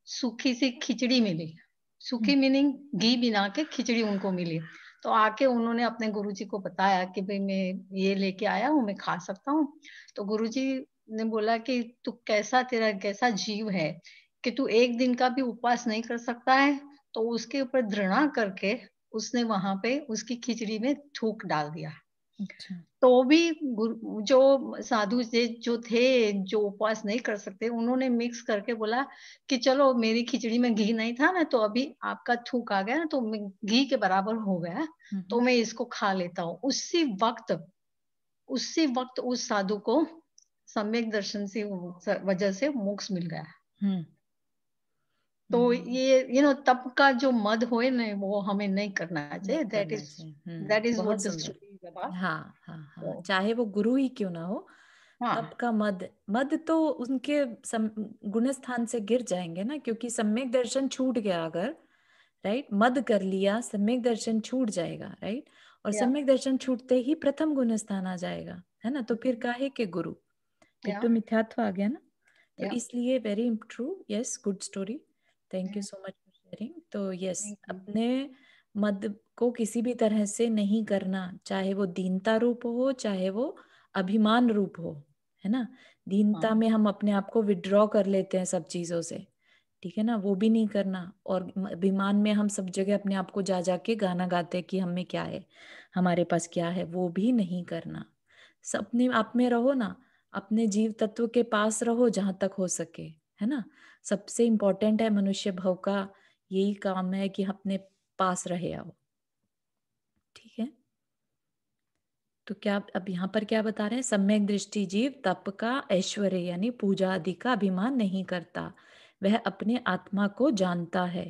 सूखी सी खिचड़ी मिली। सूखी मीनिंग घी बिना के खिचड़ी उनको मिली। तो आके उन्होंने अपने गुरुजी को बताया कि भाई मैं ये लेके आया हूँ, मैं खा सकता हूँ? तो गुरुजी ने बोला कि तू कैसा, तेरा कैसा जीव है कि तू एक दिन का भी उपवास नहीं कर सकता है? तो उसके ऊपर घृणा करके उसने वहां पे उसकी खिचड़ी में थूक डाल दिया। अच्छा, तो भी जो साधु जो थे, जो उपवास नहीं कर सकते, उन्होंने मिक्स करके बोला कि चलो मेरी खिचड़ी में घी नहीं था ना, तो अभी आपका थूक आ गया ना, तो घी के बराबर हो गया, तो मैं इसको खा लेता हूँ। उसी वक्त उस साधु को सम्यक दर्शन से वजह से मोक्ष मिल गया। हम्म, तो ये तब का जो मद होए ना, वो हमें नहीं करना चाहिए। नहीं करना चाहिए। दैट इज बहुत व्हाट द सुंदर। Story is about. हाँ हाँ हाँ, तो चाहे वो गुरु ही क्यों ना हो, तब हाँ, का मद, मद तो उनके गुण स्थान से गिर जाएंगे ना, क्योंकि सम्यक दर्शन छूट गया अगर, राइट, मद कर लिया, सम्यक दर्शन छूट जाएगा, राइट, और या सम्यक दर्शन छूटते ही प्रथम गुण स्थान आ जाएगा, है ना, तो फिर काहे के गुरु, फिर या तो मिथ्यात्व आ गया ना। तो या इसलिए very true, yes, good story, thank you so much for sharing. तो यस, थैंक यू। अपने मद को किसी भी तरह से नहीं करना, चाहे वो दीनता रूप हो, चाहे वो अभिमान रूप हो, है ना। दीनता हाँ, में हम अपने आप को विड्रॉ कर लेते हैं सब चीजों से, ठीक है ना, वो भी नहीं करना। और अभिमान में हम सब जगह अपने आप को जा जाके गाना गाते हैं कि हम में क्या है, हमारे पास क्या है, वो भी नहीं करना। सब अपने आप में रहो ना, अपने जीव तत्व के पास रहो जहां तक हो सके, है ना। सबसे इम्पोर्टेंट है मनुष्य भव का यही काम है कि अपने पास रहे आओ, ठीक है। तो क्या अब यहाँ पर क्या बता रहे हैं, सम्यक दृष्टि जीव तप का, ऐश्वर्य यानी पूजा आदि का अभिमान नहीं करता, वह अपने आत्मा को जानता है।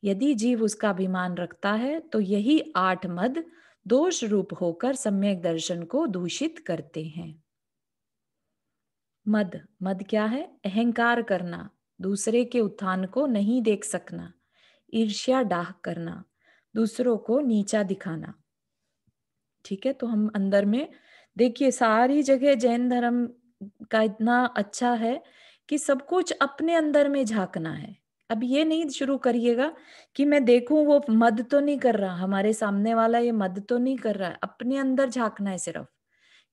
यदि जीव उसका अभिमान रखता है तो यही 8 मद दोष रूप होकर सम्यक दर्शन को दूषित करते हैं। मद, मद क्या है? अहंकार करना, दूसरे के उत्थान को नहीं देख सकना, ईर्ष्या डाह करना, दूसरों को नीचा दिखाना। ठीक है, तो हम अंदर में देखिए सारी जगह जैन धर्म का इतना अच्छा है कि सब कुछ अपने अंदर में झांकना है। अब ये नहीं शुरू करिएगा कि मैं देखूं वो मद तो नहीं कर रहा, हमारे सामने वाला ये मद तो नहीं कर रहा है, अपने अंदर झांकना है सिर्फ,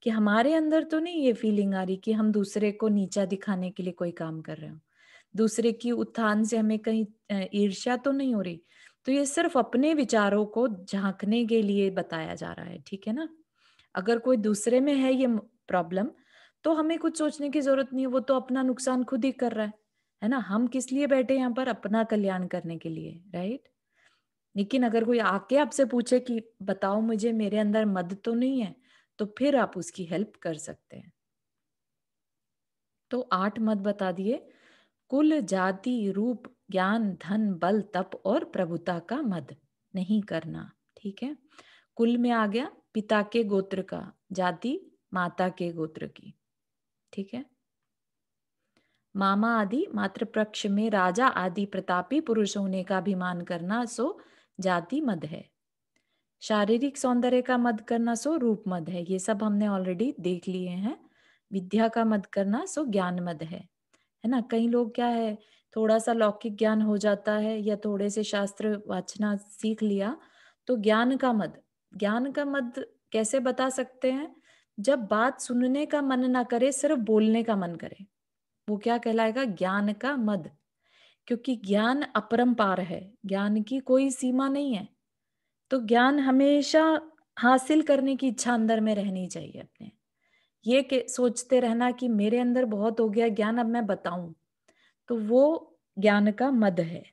कि हमारे अंदर तो नहीं ये फीलिंग आ रही कि हम दूसरे को नीचा दिखाने के लिए कोई काम कर रहे हो, दूसरे की उत्थान से हमें कहीं ईर्ष्या तो नहीं हो रही। तो ये सिर्फ अपने विचारों को झांकने के लिए बताया जा रहा है। ठीक है ना? अगर कोई दूसरे में है ये प्रॉब्लम तो हमें कुछ सोचने की जरूरत नहीं है, वो तो अपना नुकसान खुद ही कर रहा है ना? हम किस लिए बैठे यहाँ पर? अपना कल्याण करने के लिए, राइट? लेकिन अगर कोई आके आपसे पूछे कि बताओ मुझे मेरे अंदर मद तो नहीं है, तो फिर आप उसकी हेल्प कर सकते हैं। तो 8 मद बता दिए। कुल, जाति, रूप, ज्ञान, धन, बल, तप और प्रभुता का मद नहीं करना। ठीक है, कुल में आ गया पिता के गोत्र का, जाति माता के गोत्र की। ठीक है, मामा आदि मातृपक्ष में राजा आदि प्रतापी पुरुष होने का अभिमान करना सो जाति मद है। शारीरिक सौंदर्य का मद करना सो रूप मद है, ये सब हमने ऑलरेडी देख लिए हैं। विद्या का मद करना सो ज्ञान मद है ना? कई लोग क्या है, थोड़ा सा लौकिक ज्ञान हो जाता है या थोड़े से शास्त्र वाचना सीख लिया तो ज्ञान का मद, ज्ञान का मद कैसे बता सकते हैं? जब बात सुनने का मन ना करे, सिर्फ बोलने का मन करे, वो क्या कहलाएगा? ज्ञान का मद। क्योंकि ज्ञान अपरंपार है, ज्ञान की कोई सीमा नहीं है। तो ज्ञान हमेशा हासिल करने की इच्छा अंदर में रहनी चाहिए अपने। ये सोचते रहना कि मेरे अंदर बहुत हो गया ज्ञान, अब मैं बताऊं, तो वो ज्ञान का मद है।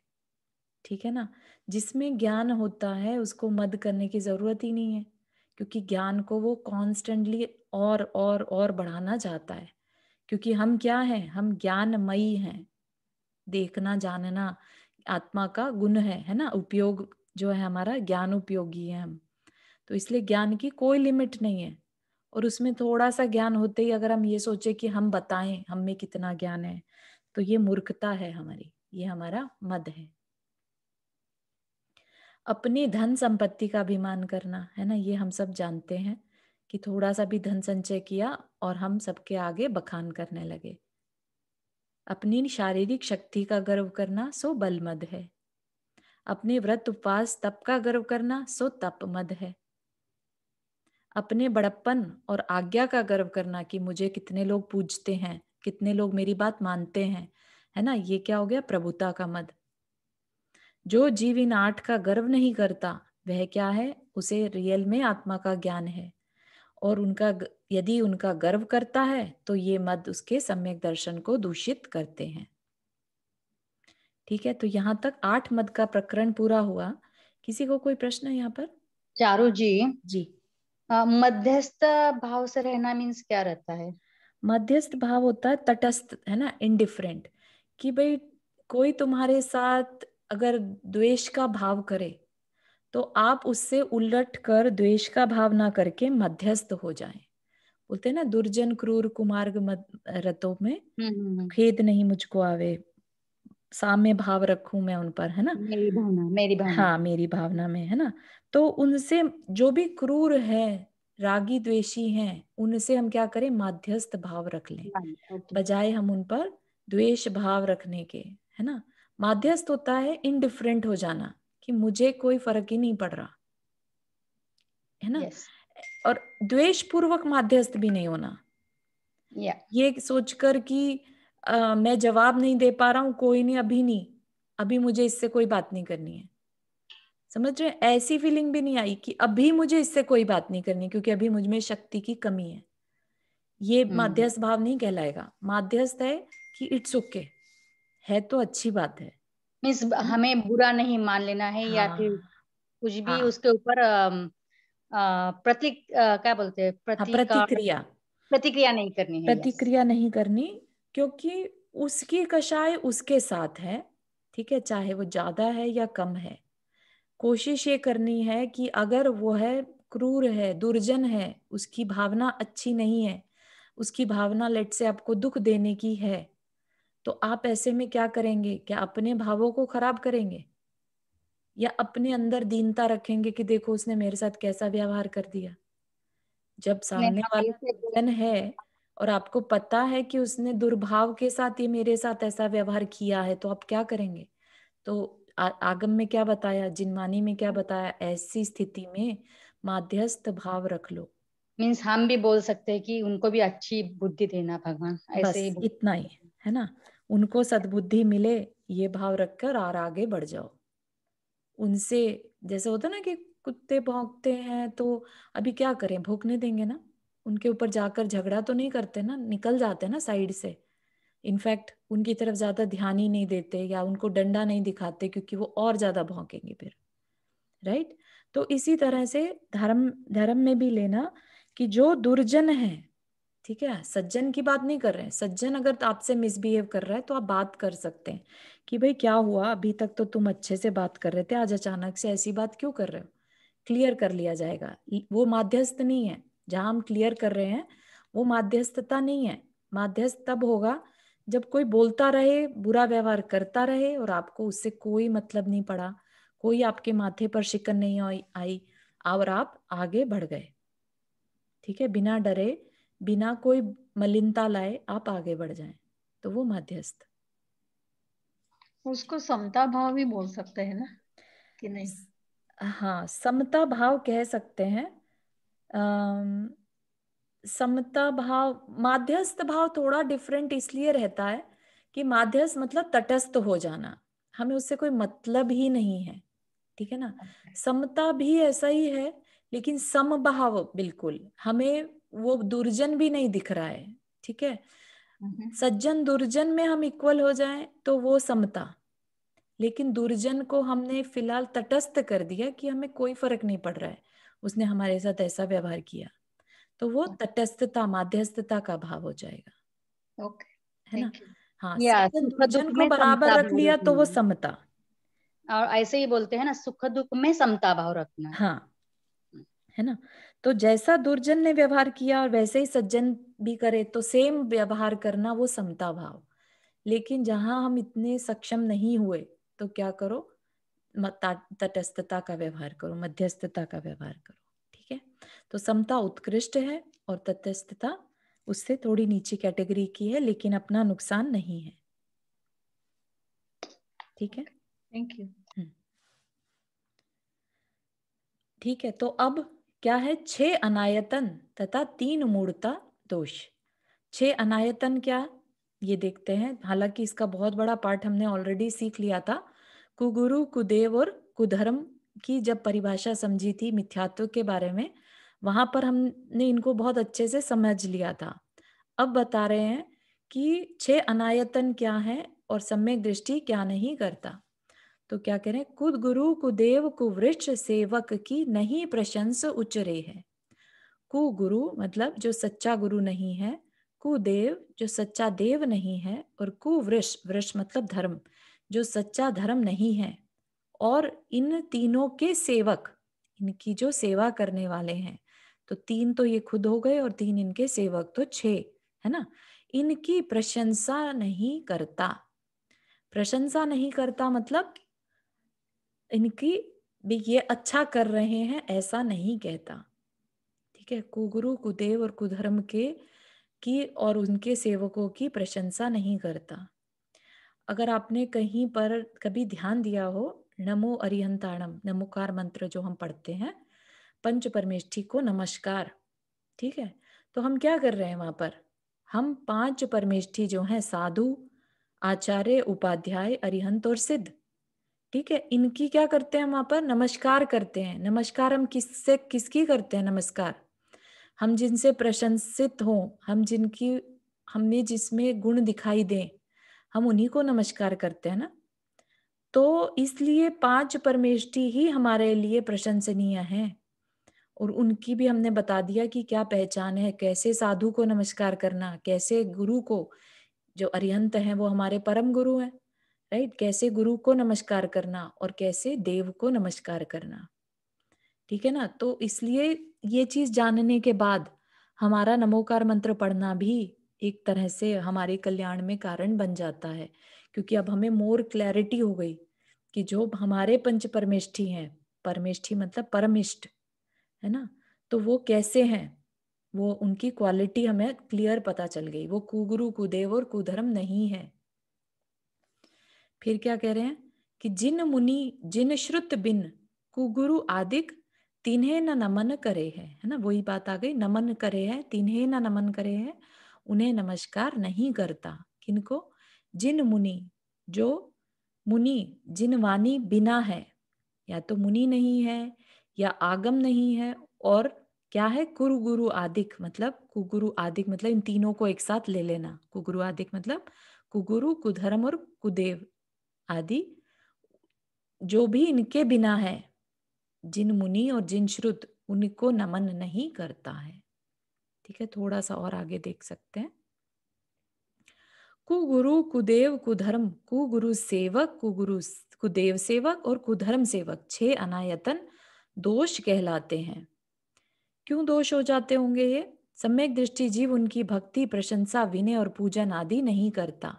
ठीक है ना? जिसमें ज्ञान होता है उसको मद करने की जरूरत ही नहीं है, क्योंकि ज्ञान को वो कॉन्स्टेंटली और बढ़ाना चाहता है। क्योंकि हम क्या हैं? हम ज्ञानमयी हैं। देखना जानना आत्मा का गुण है ना? उपयोग जो है हमारा, ज्ञान उपयोगी है हम। तो इसलिए ज्ञान की कोई लिमिट नहीं है। और उसमें थोड़ा सा ज्ञान होते ही अगर हम ये सोचे कि हम बताएं हम में कितना ज्ञान है, तो ये मूर्खता है हमारी, ये हमारा मद है। अपनी धन संपत्ति का अभिमान करना, है ना? ये हम सब जानते हैं कि थोड़ा सा भी धन संचय किया और हम सबके आगे बखान करने लगे। अपनी शारीरिक शक्ति का गर्व करना सो बल मद है। अपने व्रत उपवास तप का गर्व करना सो तप मद है। अपने बड़प्पन और आज्ञा का गर्व करना कि मुझे कितने लोग पूजते हैं, कितने लोग मेरी बात मानते हैं, है ना? ये क्या हो गया? प्रभुता का मद। जो जीव इन 8 का गर्व नहीं करता वह क्या है? उसे रियल में आत्मा का ज्ञान है। और यदि उनका गर्व करता है तो ये मद उसके सम्यक दर्शन को दूषित करते हैं। ठीक है, तो यहाँ तक 8 मद का प्रकरण पूरा हुआ। किसी को कोई प्रश्न है यहाँ पर? चारू जी, जी, मध्यस्थ भाव से रहना मीन्स क्या रहता है? मध्यस्थ भाव होता है तटस्थ, है ना? इनडिफरेंट, कि भाई कोई तुम्हारे साथ अगर द्वेष का भाव करे तो आप उससे उलट कर द्वेष का भाव ना करके मध्यस्थ हो जाएं। बोलते हैं ना, दुर्जन क्रूर कुमार्ग रतों में खेद नहीं मुझको आवे, साम्य भाव रखूं मैं उन पर, है ना? मेरी भावना हाँ, मेरी भावना में, है ना? तो उनसे जो भी क्रूर है, रागी द्वेषी हैं, उनसे हम क्या करें? मध्यस्थ भाव रख लें, बजाय हम उन पर द्वेष भाव रखने के, है ना? मध्यस्थ होता है इनडिफरेंट हो जाना, कि मुझे कोई फर्क ही नहीं पड़ रहा, है ना? Yes. और द्वेष पूर्वक मध्यस्थ भी नहीं होना, ये सोचकर कि मैं जवाब नहीं दे पा रहा हूं, कोई नहीं, अभी नहीं, अभी मुझे इससे कोई बात नहीं करनी है। समझ रहे? ऐसी फीलिंग भी नहीं आई कि अभी मुझे इससे कोई बात नहीं करनी क्योंकि अभी मुझ में शक्ति की कमी है। ये मध्यस्थ भाव नहीं कहलाएगा। मध्यस्थ है कि इट्स ओके, है तो अच्छी बात है। मीन्स हमें बुरा नहीं मान लेना है, या फिर कुछ भी उसके ऊपर क्या बोलते हैं, प्रतिक्रिया नहीं करनी है। प्रतिक्रिया नहीं करनी, क्योंकि उसकी कषाय उसके साथ है। ठीक है, चाहे वो ज्यादा है या कम है। कोशिश ये करनी है कि अगर वो है क्रूर है, दुर्जन है, उसकी भावना अच्छी नहीं है, उसकी भावना लेट से आपको दुख देने की है, तो आप ऐसे में क्या करेंगे? क्या अपने भावों को खराब करेंगे या अपने अंदर दीनता रखेंगे कि देखो उसने मेरे साथ कैसा व्यवहार कर दिया? जब नहीं, सामने हम वाला ऐसे दुर्जन है और आपको पता है कि उसने दुर्भाव के साथ ये मेरे साथ ऐसा व्यवहार किया है, तो आप क्या करेंगे? तो आगम में क्या बताया, जिनवानी में क्या बताया? ऐसी स्थिति में माध्यस्थ भाव रख लो। मीन्स हम भी बोल सकते हैं कि उनको भी अच्छी बुद्धि देना भगवान, बस ऐसे ही इतना ही है ना, उनको सद्बुद्धि मिले, ये भाव रखकर और आगे बढ़ जाओ। उनसे जैसे होता ना कि कुत्ते भौंकते हैं तो अभी क्या करें, भौंकने देंगे ना, उनके ऊपर जाकर झगड़ा तो नहीं करते ना, निकल जाते ना साइड से। इनफैक्ट उनकी तरफ ज्यादा ध्यान ही नहीं देते या उनको डंडा नहीं दिखाते, क्योंकि वो और ज्यादा भौंकेंगे फिर, राइट। तो इसी तरह से धर्म धर्म में भी लेना कि जो दुर्जन है, ठीक है, सज्जन की बात नहीं कर रहे हैं, सज्जन अगर आपसे मिसबिहेव कर रहा है तो आप बात कर सकते हैं कि भाई क्या हुआ, अभी तक तो तुम अच्छे से बात कर रहे थे, आज अचानक से ऐसी बात क्यों कर रहे हो? क्लियर कर लिया जाएगा। वो माध्यस्थ नहीं है, जहां हम क्लियर कर रहे हैं वो माध्यस्थता नहीं है। माध्यस्थ तब होगा जब कोई बोलता रहे, बुरा व्यवहार करता रहे और आपको उससे कोई मतलब नहीं पड़ा, कोई आपके माथे पर शिकन नहीं आई और आप आगे बढ़ गए, ठीक है, बिना डरे, बिना कोई मलिनता लाए आप आगे बढ़ जाएं, तो वो मध्यस्थ। उसको समता भाव भी बोल सकते हैं ना, कि नहीं? हाँ, समता भाव कह सकते हैं। समता भाव, माध्यस्थ भाव थोड़ा डिफरेंट इसलिए रहता है कि माध्यस्थ मतलब तटस्थ हो जाना, हमें उससे कोई मतलब ही नहीं है, ठीक है ना। समता भी ऐसा ही है, लेकिन समभाव बिल्कुल, हमें वो दुर्जन भी नहीं दिख रहा है, ठीक है। सज्जन दुर्जन में हम इक्वल हो जाएं तो वो समता, लेकिन दुर्जन को हमने फिलहाल तटस्थ कर दिया कि हमें कोई फर्क नहीं पड़ रहा है, उसने हमारे साथ ऐसा व्यवहार किया, तो वो तटस्थता, माध्यस्थता का भाव हो जाएगा, ओके, है ना। Thank you. हाँ, या सज्जन सुख दुर्जन दुख को में बराबर समता रख भाव लिया तो वो रखना, समता। और ऐसे ही बोलते हैं ना, सुख दुख में समता भाव रखना। हाँ, है ना। तो जैसा दुर्जन ने व्यवहार किया और वैसे ही सज्जन भी करे तो सेम व्यवहार करना, वो समता भाव। लेकिन जहां हम इतने सक्षम नहीं हुए तो क्या करो, तटस्थता का व्यवहार करो, मध्यस्थता का व्यवहार करो, ठीक है। तो समता उत्कृष्ट है और तटस्थता उससे थोड़ी नीचे कैटेगरी की है, लेकिन अपना नुकसान नहीं है, ठीक है। Thank you. ठीक है, तो अब क्या है, 6 अनायतन तथा 3 मूर्ता दोष। 6 अनायतन क्या, ये देखते हैं। हालांकि इसका बहुत बड़ा पार्ट हमने ऑलरेडी सीख लिया था, कुगुरु, कुदेव और कुधर्म की जब परिभाषा समझी थी मिथ्यात्व के बारे में, वहां पर हमने इनको बहुत अच्छे से समझ लिया था। अब बता रहे हैं कि 6 अनायतन क्या है और सम्यक दृष्टि क्या नहीं करता। तो क्या कह रहे हैं, कुद गुरु कुदेव कुवृक्ष सेवक की नहीं प्रशंस उच्चरे है। कु गुरु मतलब जो सच्चा गुरु नहीं है, कुदेव जो सच्चा देव नहीं है, और कुवृष, वृष मतलब धर्म, जो सच्चा धर्म नहीं है, और इन तीनों के सेवक, इनकी जो सेवा करने वाले हैं, तो 3 तो ये खुद हो गए और 3 इनके सेवक, तो 6 है ना। इनकी प्रशंसा नहीं करता। प्रशंसा नहीं करता मतलब इनकी भी ये अच्छा कर रहे हैं ऐसा नहीं कहता, ठीक है। कुगुरु कुदेव और कुधर्म के की और उनके सेवकों की प्रशंसा नहीं करता। अगर आपने कहीं पर कभी ध्यान दिया हो, नमो अरिहंताणम, नमोकार मंत्र जो हम पढ़ते हैं, पंच परमेष्ठी को नमस्कार, ठीक है। तो हम क्या कर रहे हैं वहां पर, हम 5 परमेष्ठी जो हैं, साधु, आचार्य, उपाध्याय, अरिहंत और सिद्ध, ठीक है, इनकी क्या करते हैं वहां पर, नमस्कार करते हैं। नमस्कार हम किससे, किसकी करते हैं नमस्कार, हम जिनसे प्रशंसित हो, हम जिनकी, हमें जिसमें गुण दिखाई दे, हम उन्हीं को नमस्कार करते हैं ना। तो इसलिए 5 परमेष्ठी ही हमारे लिए प्रशंसनीय हैं, और उनकी भी हमने बता दिया कि क्या पहचान है, कैसे साधु को नमस्कार करना, कैसे गुरु को, जो अरिहंत हैं वो हमारे परम गुरु हैं, राइट, कैसे गुरु को नमस्कार करना और कैसे देव को नमस्कार करना, ठीक है ना। तो इसलिए ये चीज जानने के बाद हमारा नमोकार मंत्र पढ़ना भी एक तरह से हमारे कल्याण में कारण बन जाता है, क्योंकि अब हमें मोर क्लैरिटी हो गई कि जो हमारे पंच परमेष्ठी हैं, परमेष्ठी मतलब परमिष्ट, है ना, तो वो कैसे हैं, वो उनकी क्वालिटी हमें क्लियर पता चल गई। वो कुगुरु कुदेव और कुधर्म नहीं है। फिर क्या कह रहे हैं कि जिन मुनि जिन श्रुत बिन कुगुरु आदिक तिन्हें न नमन करे है ना, वही बात आ गई, नमन करे है, तिन्हें न नमन करे है, उन्हें नमस्कार नहीं करता। किनको? जिन मुनि, जो मुनि जिन वाणी बिना है, या तो मुनि नहीं है या आगम नहीं है, और क्या है, कुरु गुरु आदिक, मतलब कुगुरु आदिक मतलब इन तीनों को एक साथ ले लेना। कुगुरु आदिक मतलब कुगुरु कुधर्म और कुदेव आदि, जो भी इनके बिना है, जिन मुनि और जिन श्रुत, उनको नमन नहीं करता है। ठीक है, थोड़ा सा और आगे देख सकते हैं। कुगुरु कुदेव कुधर्म, कुगुरु सेवक, कुगुरु कुदेव सेवक और कुधर्म सेवक 6 अनायतन दोष कहलाते हैं। क्यों दोष हो जाते होंगे ये? सम्यक दृष्टि जीव उनकी भक्ति, प्रशंसा, विनय और पूजन आदि नहीं करता।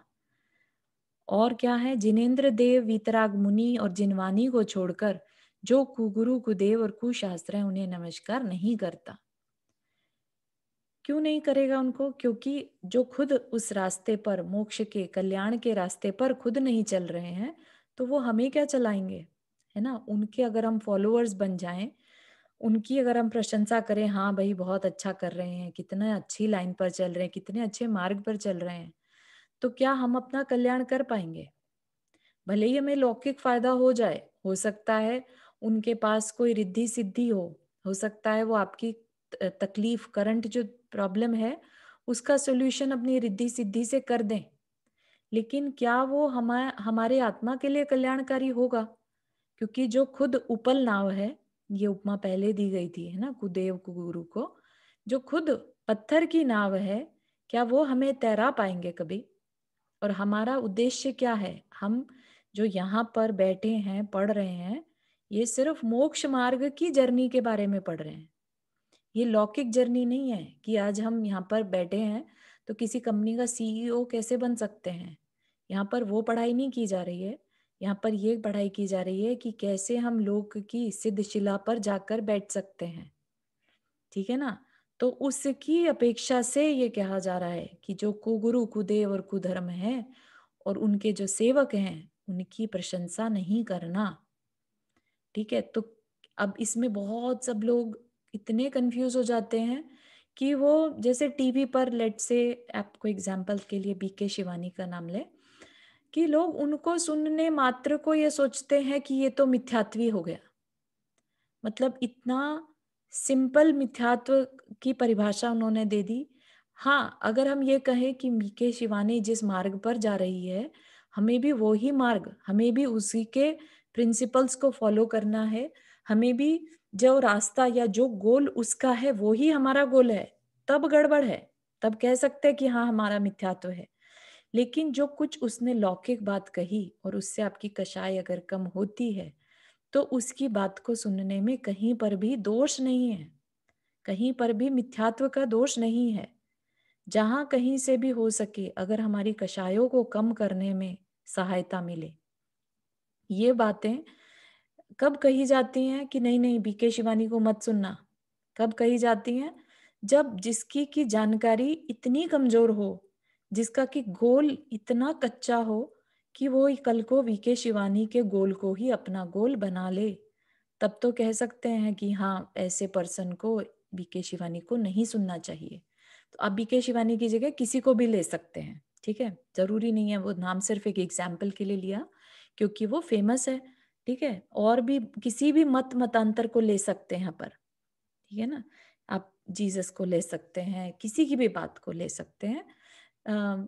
और क्या है, जिनेन्द्र देव, वीतराग मुनि और जिनवानी को छोड़कर जो कुगुरु कुदेव और कुशास्त्र है, उन्हें नमस्कार नहीं करता। क्यों नहीं करेगा उनको? क्योंकि जो खुद उस रास्ते पर, मोक्ष के कल्याण के रास्ते पर खुद नहीं चल रहे हैं, तो वो हमें क्या चलाएंगे, है ना। उनके अगर हम फॉलोअर्स बन जाएं, उनकी अगर हम प्रशंसा करें, हाँ भाई बहुत अच्छा कर रहे हैं, कितने अच्छी लाइन पर चल रहे हैं, कितने अच्छे मार्ग पर चल रहे हैं, तो क्या हम अपना कल्याण कर पाएंगे? भले ही हमें लौकिक फायदा हो जाए, हो सकता है उनके पास कोई रिद्धि सिद्धि हो सकता है वो आपकी तकलीफ, करंट जो प्रॉब्लम है, उसका सोल्यूशन अपनी रिद्धि सिद्धि से कर दें, लेकिन क्या वो हमारे आत्मा के लिए कल्याणकारी होगा? क्योंकि जो खुद उपल नाव है, ये उपमा पहले दी गई थी, है ना, कुदेव कुगुरु को, जो खुद पत्थर की नाव है, क्या वो हमें तैरा पाएंगे कभी? और हमारा उद्देश्य क्या है? हम जो यहाँ पर बैठे हैं, पढ़ रहे हैं, ये सिर्फ मोक्ष मार्ग की जर्नी के बारे में पढ़ रहे हैं। ये लौकिक जर्नी नहीं है कि आज हम यहाँ पर बैठे हैं तो किसी कंपनी का सीईओ कैसे बन सकते हैं। यहाँ पर वो पढ़ाई नहीं की जा रही है, यहाँ पर ये पढ़ाई की जा रही है कि कैसे हम लोक की सिद्ध शिला पर जाकर बैठ सकते हैं, ठीक है ना। तो उसकी अपेक्षा से ये कहा जा रहा है कि जो कुगुरु कुदेव और कुधर्म है और उनके जो सेवक हैं, उनकी प्रशंसा नहीं करना, ठीक है। तो अब इसमें बहुत सब लोग इतने कंफ्यूज हो जाते हैं कि वो जैसे टीवी पर, लेट से आपको एग्जाम्पल के लिए बीके शिवानी का नाम ले, कि लोग उनको सुनने मात्र को ये सोचते हैं कि ये तो मिथ्यात्वी हो गया। मतलब इतना सिंपल मिथ्यात्व की परिभाषा उन्होंने दे दी। हाँ, अगर हम ये कहें कि बीके शिवानी जिस मार्ग पर जा रही है, हमें भी वो ही मार्ग, हमें भी उसी के प्रिंसिपल्स को फॉलो करना है, हमें भी जो रास्ता या जो गोल उसका है वो ही हमारा गोल है, तब गड़बड़ है, तब कह सकते हैं कि हाँ हमारा मिथ्यात्व है। लेकिन जो कुछ उसने लौकिक बात कही और उससे आपकी कषाय अगर कम होती है, तो उसकी बात को सुनने में कहीं पर भी दोष नहीं है, कहीं पर भी मिथ्यात्व का दोष नहीं है। जहां कहीं से भी हो सके, अगर हमारी कषायों को कम करने में सहायता मिले, ये बातें कब कही जाती हैं कि नहीं नहीं बीके शिवानी को मत सुनना, कब कही जाती हैं? जब जिसकी की जानकारी इतनी कमजोर हो, जिसका कि गोल इतना कच्चा हो कि वो कल को बीके शिवानी के गोल को ही अपना गोल बना ले, तब तो कह सकते हैं कि हाँ ऐसे पर्सन को, बीके शिवानी को नहीं सुनना चाहिए। तो आप बीके शिवानी की जगह किसी को भी ले सकते हैं, ठीक है, जरूरी नहीं है, वो नाम सिर्फ एक एग्जाम्पल के लिए लिया क्योंकि वो फेमस है, ठीक है। और भी किसी भी मतांतर को ले सकते हैं यहाँ पर, ठीक है ना। आप जीसस को ले सकते हैं, किसी की भी बात को ले सकते हैं,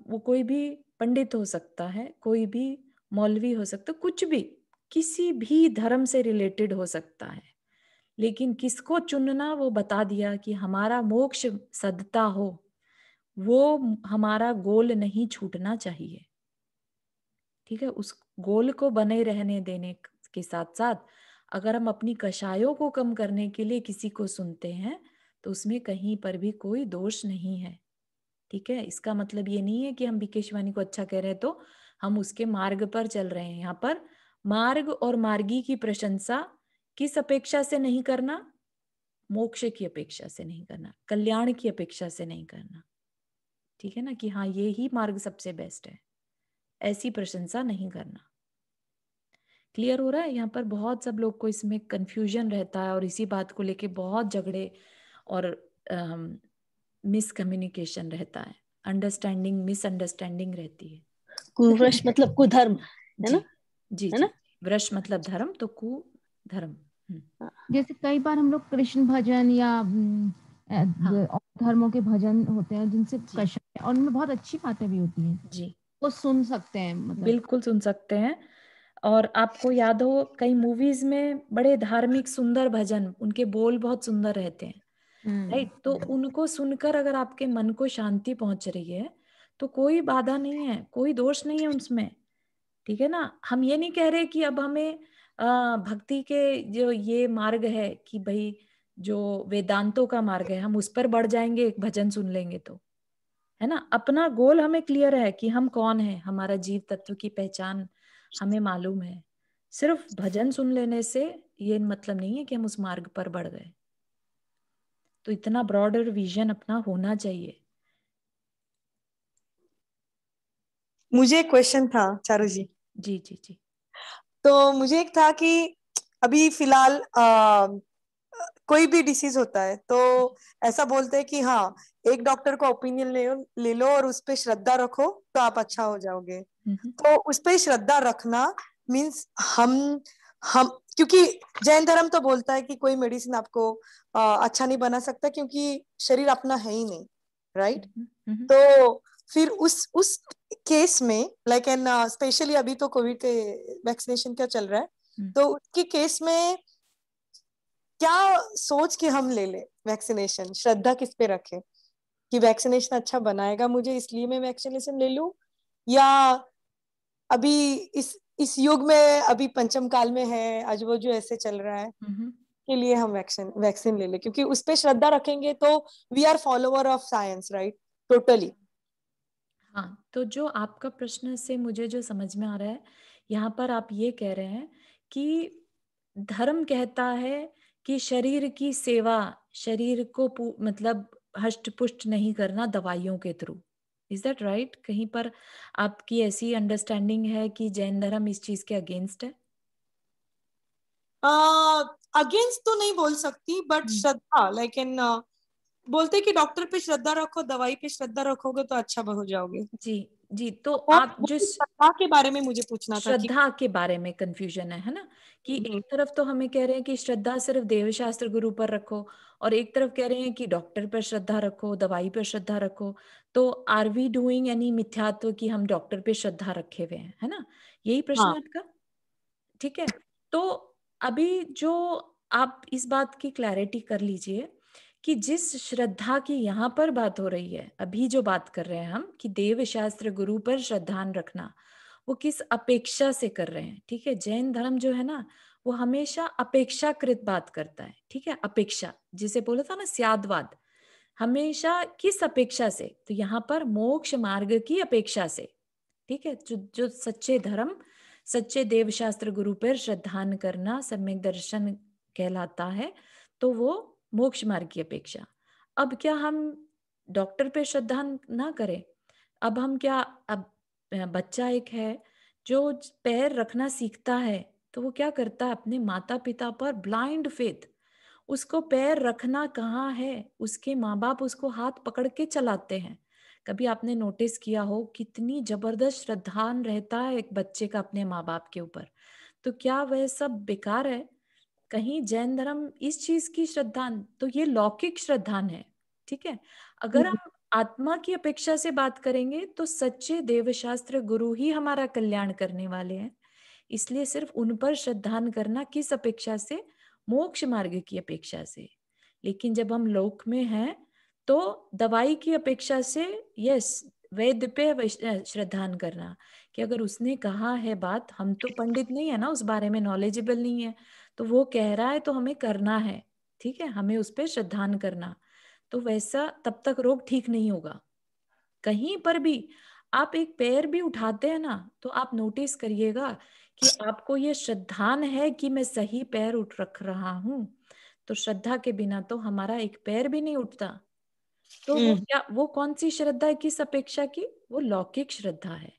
वो कोई भी पंडित हो सकता है, कोई भी मौलवी हो सकता है, कुछ भी, किसी भी धर्म से रिलेटेड हो सकता है, लेकिन किसको चुनना वो बता दिया कि हमारा मोक्ष सदता हो, वो हमारा गोल नहीं छूटना चाहिए, ठीक है, उस गोल को बने रहने देने के साथ साथ अगर हम अपनी कषायों को कम करने के लिए किसी को सुनते हैं तो उसमें कहीं पर भी कोई दोष नहीं है। ठीक है, इसका मतलब ये नहीं है कि हम बीके शिवानी को अच्छा कह रहे हैं तो हम उसके मार्ग पर चल रहे हैं। यहाँ पर मार्ग और मार्गी की प्रशंसा किस अपेक्षा से नहीं करना? मोक्ष की अपेक्षा से नहीं करना, कल्याण की अपेक्षा से नहीं करना। ठीक है ना, कि हाँ ये ही मार्ग सबसे बेस्ट है, ऐसी प्रशंसा नहीं करना। क्लियर हो रहा है? यहाँ पर बहुत सब लोग को इसमें कंफ्यूजन रहता है और इसी बात को लेके बहुत झगड़े और मिसकम्युनिकेशन रहता है, अंडरस्टैंडिंग मिसअंडरस्टैंडिंग रहती है। कुव्रश मतलब कुधर्म है ना? जी है जी, ना? वृष मतलब धर्म, तो कुधर्म। जैसे कई बार हम लोग कृष्ण भजन या और धर्मों के भजन होते हैं जिनसे कष्ट है और उनमें बहुत अच्छी बातें भी होती हैं जी, वो सुन सकते हैं, मतलब बिल्कुल सुन सकते हैं। और आपको याद हो कई मूवीज में बड़े धार्मिक सुंदर भजन, उनके बोल बहुत सुंदर रहते हैं, राइट? तो उनको सुनकर अगर आपके मन को शांति पहुंच रही है तो कोई बाधा नहीं है, कोई दोष नहीं है उसमें। ठीक है ना, हम ये नहीं कह रहे कि अब हमें भक्ति के जो ये मार्ग है कि भाई जो वेदांतों का मार्ग है हम उस पर बढ़ जाएंगे एक भजन सुन लेंगे तो, है ना। अपना गोल हमें क्लियर है कि हम कौन है, हमारा जीव तत्व की पहचान हमें मालूम है। सिर्फ भजन सुन लेने से ये मतलब नहीं है कि हम उस मार्ग पर बढ़ गए। तो इतना ब्रॉडर विजन अपना होना चाहिए। मुझे एक क्वेश्चन था चारू जी। जी जी जी। तो मुझे एक था कि अभी फिलहाल कोई भी डिसीज होता है तो ऐसा बोलते हैं कि हाँ एक डॉक्टर का ओपिनियन ले लो और उस पे श्रद्धा रखो तो आप अच्छा हो जाओगे। तो उस पे श्रद्धा रखना मीन्स हम क्योंकि जैन धर्म तो बोलता है कि कोई मेडिसिन आपको अच्छा नहीं बना सकता क्योंकि शरीर अपना है ही नहीं, राइट? तो फिर उस केस में लाइक एन स्पेशली अभी तो कोविड के वैक्सीनेशन का चल रहा है, तो उसके केस में क्या सोच के हम ले ले वैक्सीनेशन, श्रद्धा किस पे रखे कि वैक्सीनेशन अच्छा बनाएगा मुझे इसलिए मैं वैक्सीनेशन ले लूं, या अभी इस युग में अभी पंचम काल में है आज वो जो ऐसे चल रहा है के लिए हम वैक्सीन ले ले क्योंकि उस पे श्रद्धा रखेंगे तो we are follower of science, right? Totally. हाँ, तो जो आपका प्रश्न से मुझे जो समझ में आ रहा है, यहाँ पर आप ये कह रहे हैं कि धर्म कहता है कि शरीर की सेवा, शरीर को मतलब हष्ट पुष्ट नहीं करना दवाइयों के थ्रू। Is that right? कहीं पर आपकी ऐसी अंडरस्टैंडिंग है कि जैन धर्म इस चीज के अगेंस्ट है? अगेंस्ट तो नहीं बोल सकती बट श्रद्धा लाइक इन बोलते कि डॉक्टर पे श्रद्धा रखो, दवाई पे श्रद्धा रखोगे तो अच्छा हो जाओगे। जी जी। तो आप जिस श्रद्धा के बारे में मुझे पूछना था कि श्रद्धा के बारे में कंफ्यूजन है ना, कि एक तरफ तो हमें कह रहे हैं कि श्रद्धा सिर्फ देवशास्त्र गुरु पर रखो और एक तरफ कह रहे हैं कि डॉक्टर पर श्रद्धा रखो, दवाई पर श्रद्धा रखो। तो आर वी डूइंग एनी मिथ्यात्व कि हम डॉक्टर पे श्रद्धा रखे हुए हैं, है ना? यही प्रश्न आपका? ठीक है, तो अभी जो आप इस बात की क्लैरिटी कर लीजिए कि जिस श्रद्धा की यहाँ पर बात हो रही है, अभी जो बात कर रहे हैं हम कि देव शास्त्र गुरु पर श्रद्धान रखना, वो किस अपेक्षा से कर रहे हैं। ठीक है, जैन धर्म जो है ना वो हमेशा अपेक्षाकृत बात करता है। ठीक है, अपेक्षा जिसे बोला था ना स्यादवाद, हमेशा किस अपेक्षा से? तो यहाँ पर मोक्ष मार्ग की अपेक्षा से। ठीक है, जो सच्चे धर्म, सच्चे देवशास्त्र गुरु पर श्रद्धान करना सम्यक दर्शन कहलाता है, तो वो मोक्ष मार्ग की अपेक्षा। अब क्या हम डॉक्टर पे श्रद्धान ना करें? अब हम क्या, अब बच्चा एक है जो पैर रखना सीखता है तो वो क्या करता है? अपने माता पिता पर ब्लाइंड फेथ, उसको पैर रखना कहाँ है, उसके माँ बाप उसको हाथ पकड़ के चलाते हैं। कभी आपने नोटिस किया हो कितनी जबरदस्त श्रद्धान रहता है एक बच्चे का अपने माँ बाप के ऊपर? तो क्या वह सब बेकार है? कहीं जैन धर्म इस चीज की श्रद्धान, तो ये लौकिक श्रद्धान है। ठीक है, अगर हम आत्मा की अपेक्षा से बात करेंगे तो सच्चे देवशास्त्र गुरु ही हमारा कल्याण करने वाले हैं, इसलिए सिर्फ उन पर श्रद्धान करना किस अपेक्षा से? मोक्ष मार्ग की अपेक्षा से। लेकिन जब हम लोक में हैं तो दवाई की अपेक्षा से, यस, वैद्य पे श्रद्धान करना कि अगर उसने कहा है बात, हम तो पंडित नहीं है ना, उस बारे में नॉलेजेबल नहीं है, तो वो कह रहा है तो हमें करना है, ठीक है, हमें उस पर श्रद्धान करना। तो वैसा तब तक रोग ठीक नहीं होगा। कहीं पर भी आप एक पैर भी उठाते हैं ना, तो आप नोटिस करिएगा कि आपको ये श्रद्धान है कि मैं सही पैर उठ रख रहा हूं। तो श्रद्धा के बिना तो हमारा एक पैर भी नहीं उठता। तो वो क्या, वो कौन सी श्रद्धा है, किस अपेक्षा की? वो लौकिक श्रद्धा है,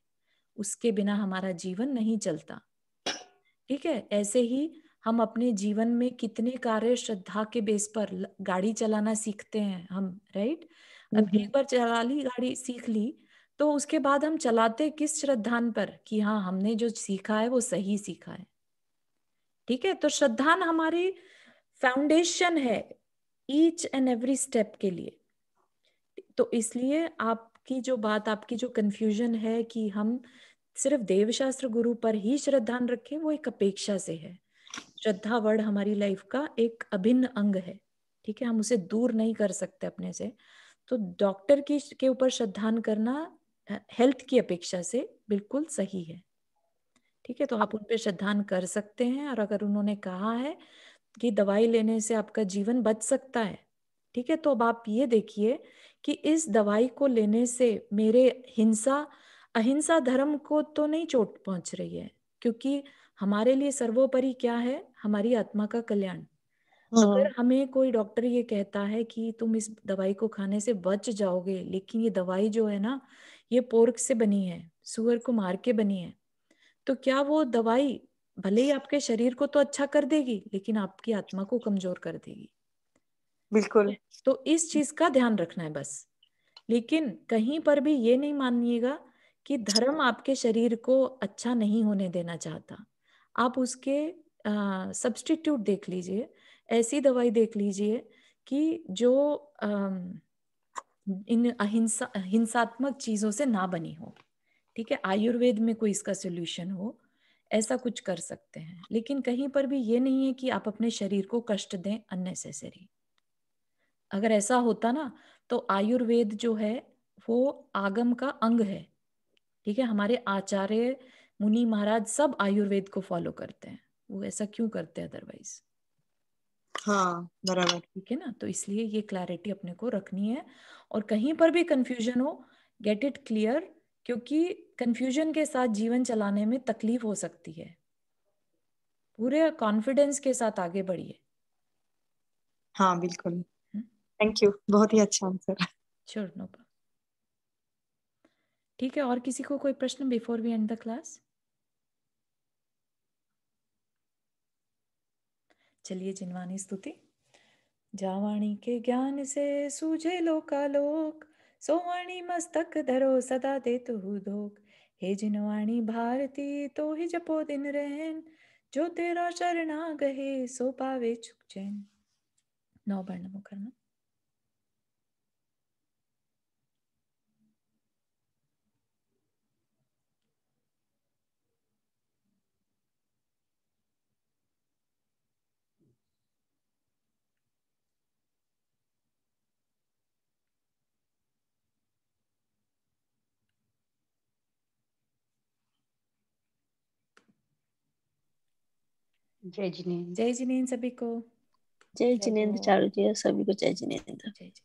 उसके बिना हमारा जीवन नहीं चलता। ठीक है, ऐसे ही हम अपने जीवन में कितने कार्य श्रद्धा के बेस पर, गाड़ी चलाना सीखते हैं हम, राइट? अब एक बार चला ली गाड़ी, सीख ली, तो उसके बाद हम चलाते किस श्रद्धान पर, कि हाँ हमने जो सीखा है वो सही सीखा है। ठीक है, तो श्रद्धान हमारी फाउंडेशन है ईच एंड एवरी स्टेप के लिए। तो इसलिए आपकी जो बात, आपकी जो कंफ्यूजन है कि हम सिर्फ देवशास्त्र गुरु पर ही श्रद्धान रखें, वो एक अपेक्षा से है। श्रद्धा वर्ड हमारी लाइफ का एक अभिन्न अंग है, ठीक है, हम उसे दूर नहीं कर सकते अपने से। तो डॉक्टर की के ऊपर श्रद्धान करना हेल्थ की अपेक्षा से बिल्कुल सही है। ठीक है, तो आप उन पे श्रद्धान कर सकते हैं। और अगर उन्होंने कहा है कि दवाई लेने से आपका जीवन बच सकता है, ठीक है, तो अब आप ये देखिए कि इस दवाई को लेने से मेरे अहिंसा धर्म को तो नहीं चोट पहुंच रही है, क्योंकि हमारे लिए सर्वोपरि क्या है, हमारी आत्मा का कल्याण। अगर हमें कोई डॉक्टर ये कहता है कि तुम इस दवाई को खाने से बच जाओगे, लेकिन ये दवाई जो है ना, ये पोर्क से बनी है, सुअर को मार के बनी है, तो क्या वो दवाई भले ही आपके शरीर को तो अच्छा कर देगी, लेकिन आपकी आत्मा को कमजोर कर देगी। बिल्कुल। तो इस चीज का ध्यान रखना है बस। लेकिन कहीं पर भी ये नहीं मानिएगा कि धर्म आपके शरीर को अच्छा नहीं होने देना चाहता। आप उसके सब्स्टिट्यूट देख लीजिए, ऐसी दवाई देख लीजिए कि जो इन हिंसात्मक चीजों से ना बनी हो। ठीक है, आयुर्वेद में कोई इसका सोल्यूशन हो, ऐसा कुछ कर सकते हैं। लेकिन कहीं पर भी ये नहीं है कि आप अपने शरीर को कष्ट दें अननेसेसरी। अगर ऐसा होता ना, तो आयुर्वेद जो है वो आगम का अंग है। ठीक है, हमारे आचार्य मुनि महाराज सब आयुर्वेद को फॉलो करते हैं, वो ऐसा क्यों करते हैं अदरवाइज? हाँ बराबर। ठीक है ना, तो इसलिए ये क्लैरिटी अपने को रखनी है। और कहीं पर भी कंफ्यूजन हो, गेट इट क्लियर, क्योंकि कंफ्यूजन के साथ जीवन चलाने में तकलीफ हो सकती है। पूरे कॉन्फिडेंस के साथ आगे बढ़िए। हाँ बिल्कुल, थैंक यू, बहुत ही अच्छा आंसर। Sure, no problem. ठीक है, और किसी को कोई प्रश्न before we end the class? चलिए, जिनवानी स्तुति। जावाणी के ज्ञान से सूझे लोकालोक, सोवाणी मस्तक धरो सदा देतु धोक। हे जिनवाणी भारती तो ही जपो दिन रहन, जो तेरा शरणा गहे सो पावे चुक चैन। 9 बार नमो करना। जय जिनेन्द्र। जय जिनेन्द्र सभी को। जय जिनेन्द्र चारू जी, सभी को जय जिनेन्द्र। जय जय।